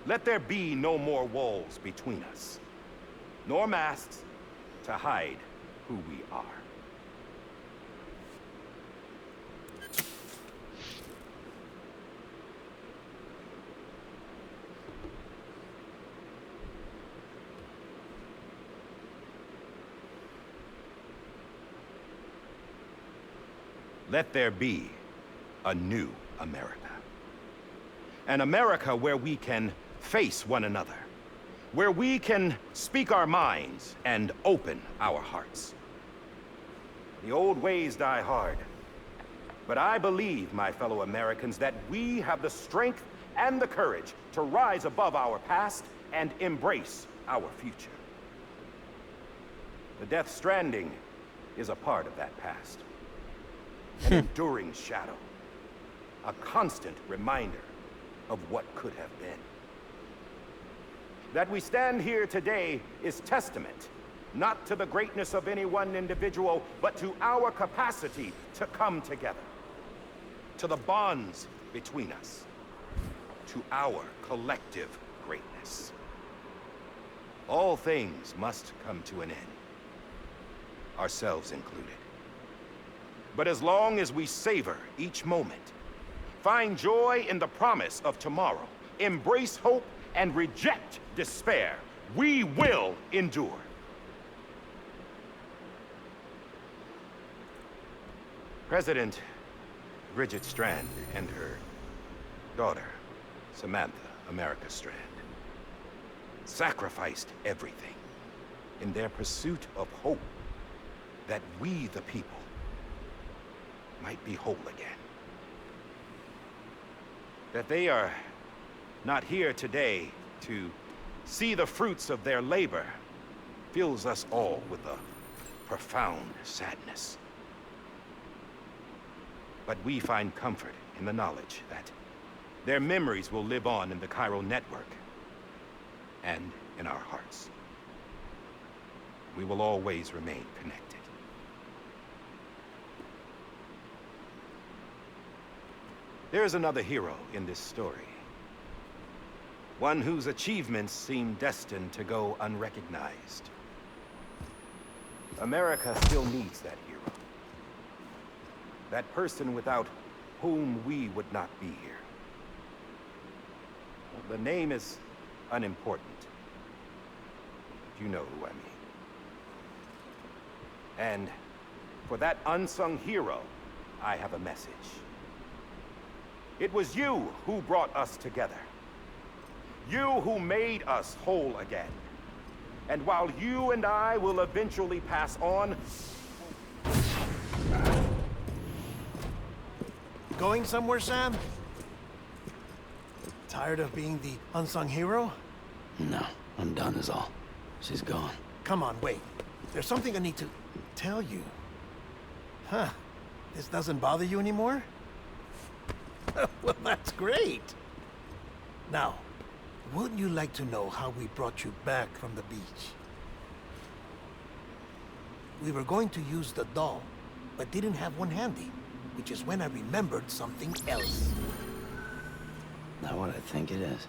Let there be no more walls between us, nor masks to hide who we are. Let there be a new America. An America where we can face one another, where we can speak our minds and open our hearts. The old ways die hard, but I believe, my fellow Americans, that we have the strength and the courage to rise above our past and embrace our future. The Death Stranding is a part of that past. An enduring shadow. A constant reminder of what could have been. That we stand here today is testament, not to the greatness of any one individual, but to our capacity to come together. To the bonds between us. To our collective greatness. All things must come to an end. Ourselves included. But as long as we savor each moment, find joy in the promise of tomorrow, embrace hope, and reject despair, we will endure. President Bridget Strand and her daughter, Samantha America Strand, sacrificed everything in their pursuit of hope that we, the people, might be whole again. That they are not here today to see the fruits of their labor fills us all with a profound sadness. But we find comfort in the knowledge that their memories will live on in the chiral network and in our hearts. We will always remain connected. There's another hero in this story. One whose achievements seem destined to go unrecognized. America still needs that hero. That person without whom we would not be here. The name is unimportant. You know who I mean. And for that unsung hero, I have a message. It was you who brought us together. You who made us whole again. And while you and I will eventually pass on... Going somewhere, Sam? Tired of being the unsung hero? No, I'm done is all. She's gone. Come on, wait. There's something I need to tell you. Huh. This doesn't bother you anymore? Well, that's great. Now, wouldn't you like to know how we brought you back from the beach? We were going to use the doll, but didn't have one handy, which is when I remembered something else. Not what I think it is.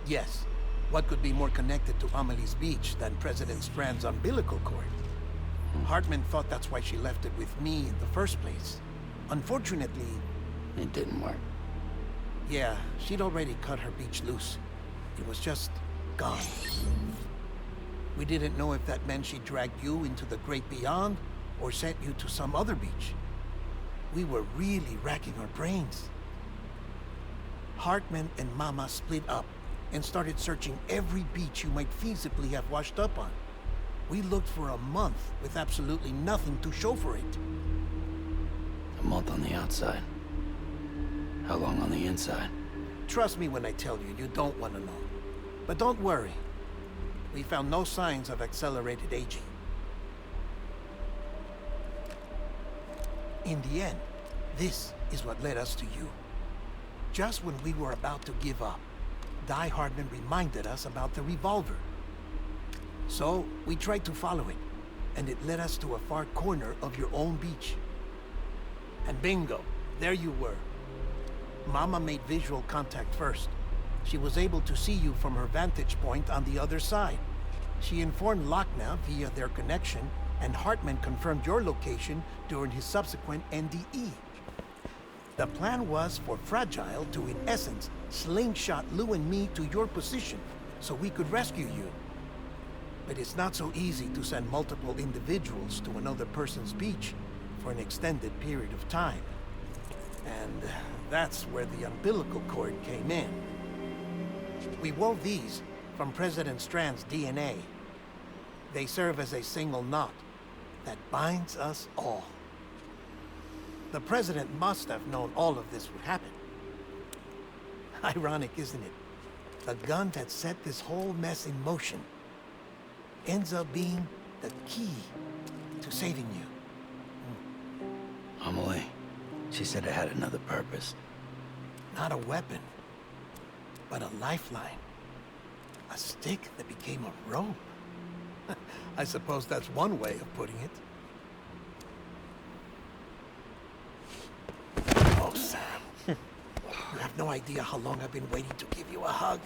Yes. What could be more connected to Amelie's beach than President Strand's umbilical cord? Hartman thought that's why she left it with me in the first place. Unfortunately... It didn't work. Yeah, she'd already cut her beach loose. It was just gone. We didn't know if that meant she dragged you into the great beyond or sent you to some other beach. We were really racking our brains. Hartman and Mama split up and started searching every beach you might feasibly have washed up on. We looked for a month with absolutely nothing to show for it. A month on the outside. How long on the inside? Trust me when I tell you, you don't want to know. But don't worry. We found no signs of accelerated aging. In the end, this is what led us to you. Just when we were about to give up, Die Hardman reminded us about the revolver. So, we tried to follow it, and it led us to a far corner of your own beach. And bingo, there you were. Mama made visual contact first. She was able to see you from her vantage point on the other side. She informed Lochna via their connection, and Hartman confirmed your location during his subsequent NDE. The plan was for Fragile to, in essence, slingshot Lou and me to your position, so we could rescue you. But it's not so easy to send multiple individuals to another person's beach for an extended period of time. And that's where the umbilical cord came in. We wove these from President Strand's DNA. They serve as a single knot that binds us all. The President must have known all of this would happen. Ironic, isn't it? the gun that set this whole mess in motion ends up being the key to saving you. Amelie, she said it had another purpose. Not a weapon, but a lifeline. A stick that became a rope. I suppose that's one way of putting it. Oh, Sam. You have no idea how long I've been waiting to give you a hug.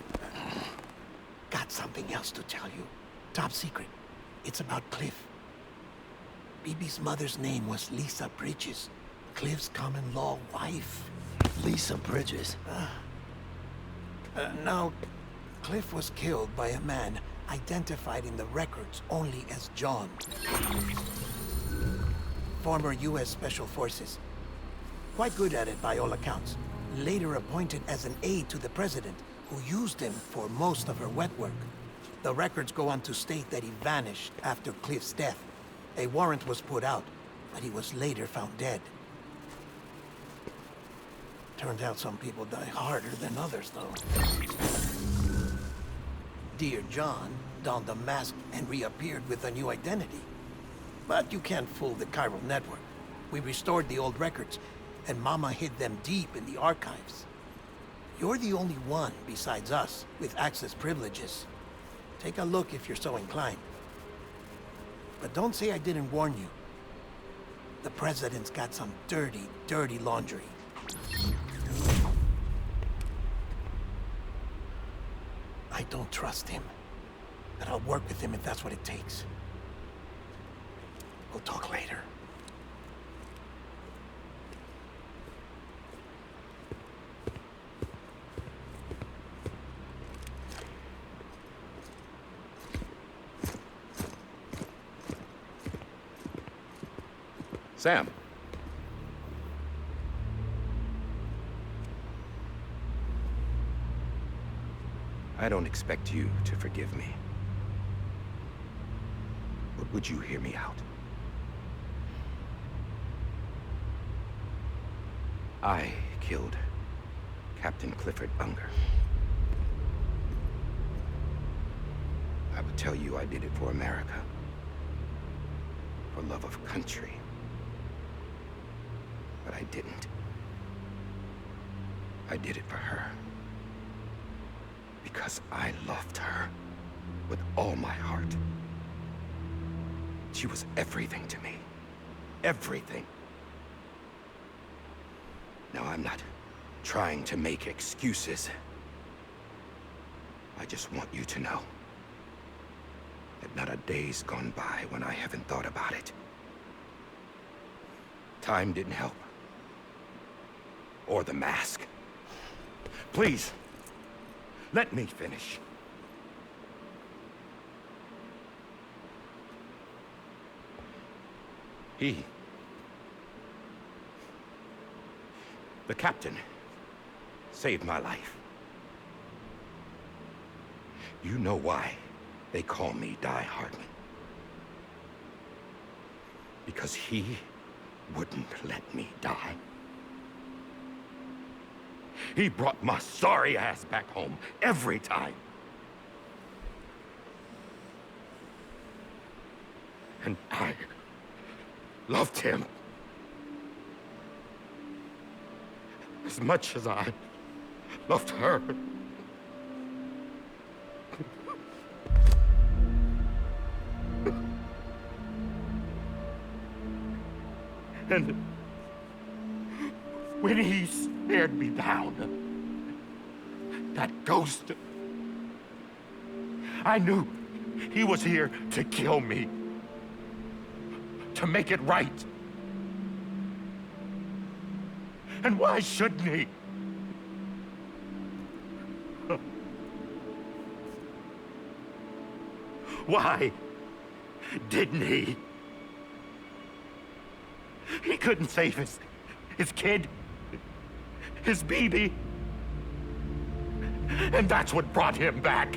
Got something else to tell you. Top secret. It's about Cliff. BB's mother's name was Lisa Bridges. Cliff's common-law wife. Lisa Bridges? Now, Cliff was killed by a man identified in the records only as John. Former U.S. Special Forces. Quite good at it by all accounts. Later appointed as an aide to the president, who used him for most of her wet work. The records go on to state that he vanished after Cliff's death. A warrant was put out, but he was later found dead. Turned out some people die harder than others, though. Dear John donned a mask and reappeared with a new identity. But you can't fool the chiral network. We restored the old records, and Mama hid them deep in the archives. You're the only one, besides us, with access privileges. Take a look if you're so inclined. But don't say I didn't warn you. The president's got some dirty, dirty laundry. I don't trust him, but I'll work with him if that's what it takes. We'll talk later. Sam. I don't expect you to forgive me. But would you hear me out? I killed Captain Clifford Unger. I would tell you I did it for America. For love of country. But I didn't. I did it for her. Because I loved her with all my heart. She was everything to me. Everything. Now, I'm not trying to make excuses. I just want you to know that not a day's gone by when I haven't thought about it. Time didn't help. Or the mask. Please, let me finish. The captain, saved my life. You know why they call me Die Hardman. Because he wouldn't let me die. He brought my sorry ass back home every time. And I loved him as much as I loved her. And when he stared me down, that ghost, I knew he was here to kill me, to make it right. And why shouldn't he? Why didn't he? He couldn't save his kid, his baby. And that's what brought him back.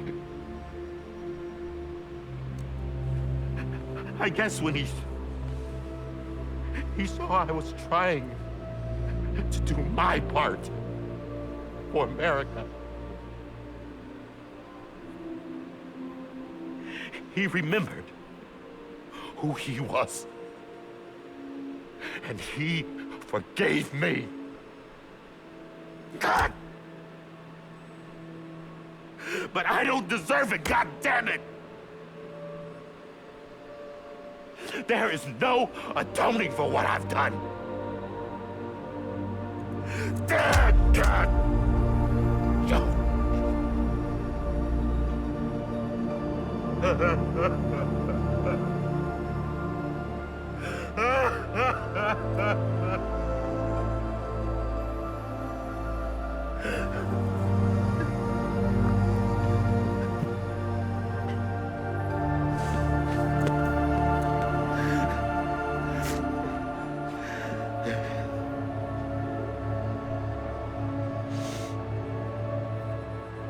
I guess when he saw I was trying to do my part for America, He remembered who he was. And he forgave me. God! But I don't deserve it, God damn it! There is no atoning for what I've done. God!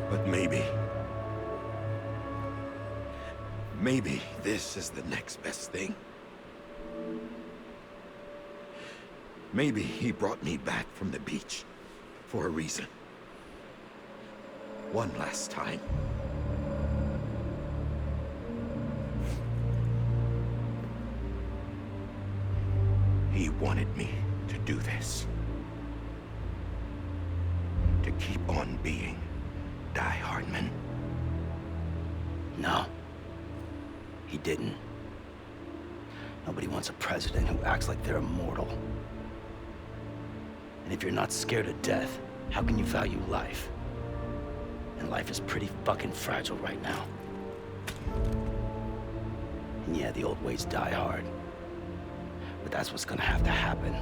But maybe this is the next best thing. Maybe he brought me back from the beach for a reason. One last time. He wanted me to do this. To keep on being Die Hardman. No. He didn't. Nobody wants a president who acts like they're immortal. And if you're not scared of death, how can you value life? And life is pretty fucking fragile right now. And yeah, the old ways die hard. But that's what's gonna have to happen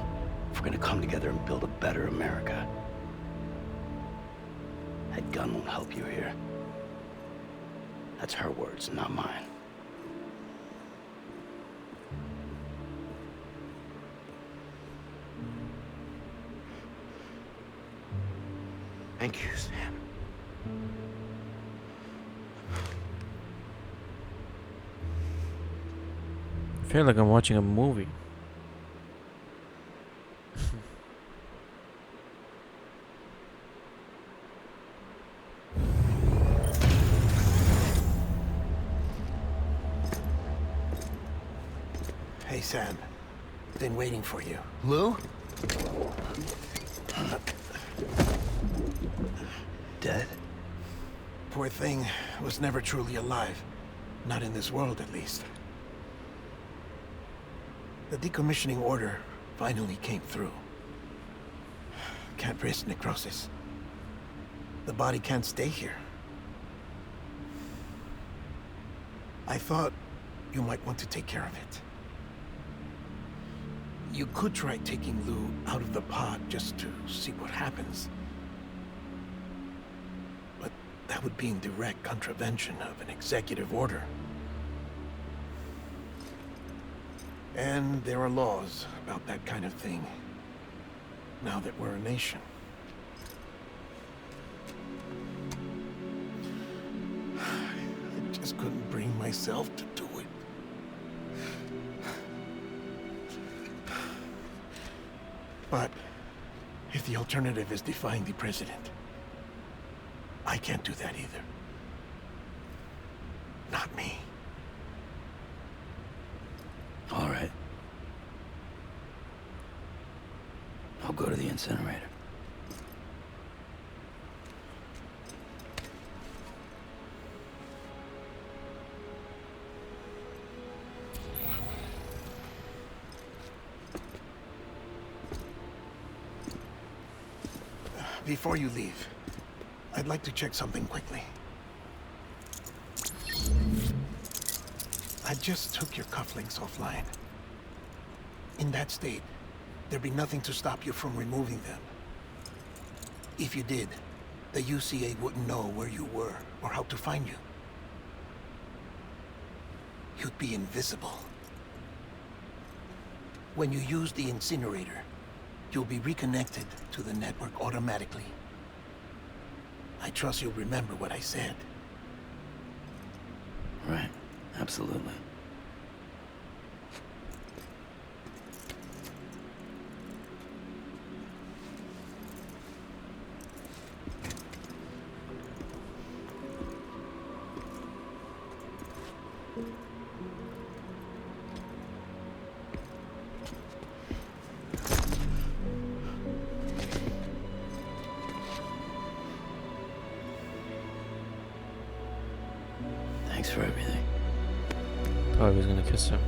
if we're gonna come together and build a better America. That gun won't help you here. That's her words, not mine. Thank you, Sam. I feel like I'm watching a movie. Hey, Sam. Been waiting for you. Lou? Dead? Poor thing was never truly alive. Not in this world, at least. The decommissioning order finally came through. Can't risk necrosis. The body can't stay here. I thought you might want to take care of it. You could try taking Lou out of the pod just to see what happens. But that would be in direct contravention of an executive order. And there are laws about that kind of thing, now that we're a nation. I just couldn't bring myself to do it. But if the alternative is defying the president, I can't do that either. Not me. All right. I'll go to the incinerator. Before you leave, I'd like to check something quickly. I just took your cufflinks offline. In that state, there'd be nothing to stop you from removing them. If you did, the UCA wouldn't know where you were or how to find you. You'd be invisible. When you use the incinerator, you'll be reconnected to the network automatically. I trust you'll remember what I said. Right. Absolutely. Thanks for everything. Thought I was gonna kiss him.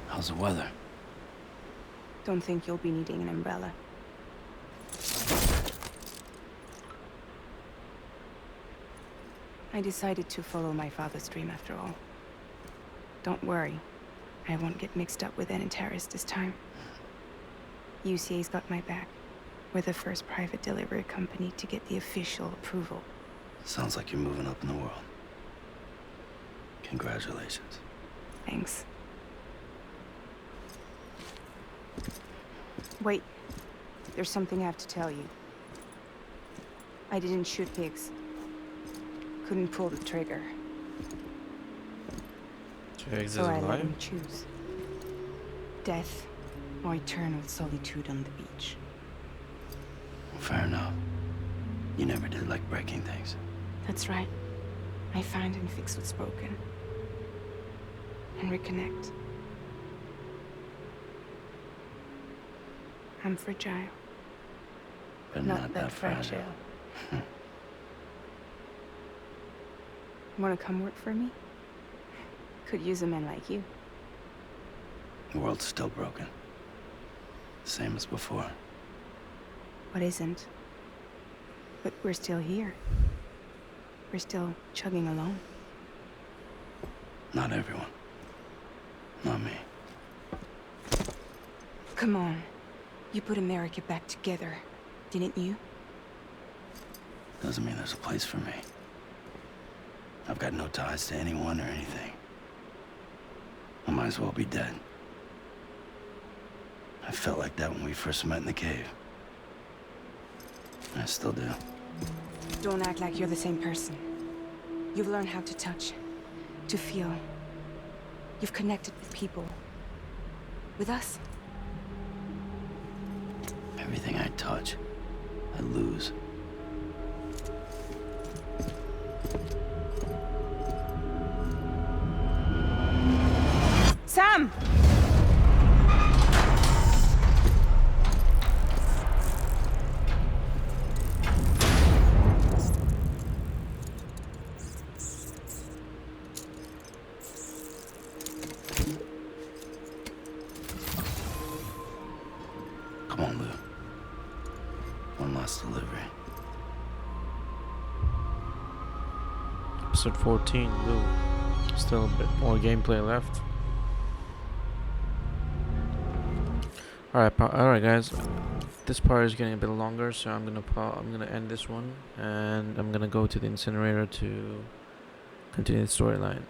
How's the weather? Don't think you'll be needing an umbrella. I decided to follow my father's dream after all. Don't worry. I won't get mixed up with any terrorists this time. UCA's got my back. We're the first private delivery company to get the official approval. Sounds like you're moving up in the world. Congratulations. Thanks. Wait. There's something I have to tell you. I didn't shoot pigs. Couldn't pull the trigger. Pigs So is I let alive? him choose. Death or eternal solitude on the beach. Fair enough. You never did like breaking things. That's right. I find and fix what's broken. And reconnect. I'm fragile. But not that fragile. Wanna come work for me? Could use a man like you. The world's still broken. Same as before. What isn't? But we're still here. We're still chugging along. Not everyone. Not me. Come on. You put America back together, didn't you? Doesn't mean there's a place for me. I've got no ties to anyone or anything. I might as well be dead. I felt like that when we first met in the cave. I still do. Don't act like you're the same person. You've learned how to touch, to feel. You've connected with people. With us. Everything I touch, I lose. Sam! Come on, Lou. One last delivery. Episode 14, Lou. Still a bit more gameplay left. Alright guys. This part is getting a bit longer, so I'm gonna end this one and I'm gonna go to the incinerator to continue the storyline.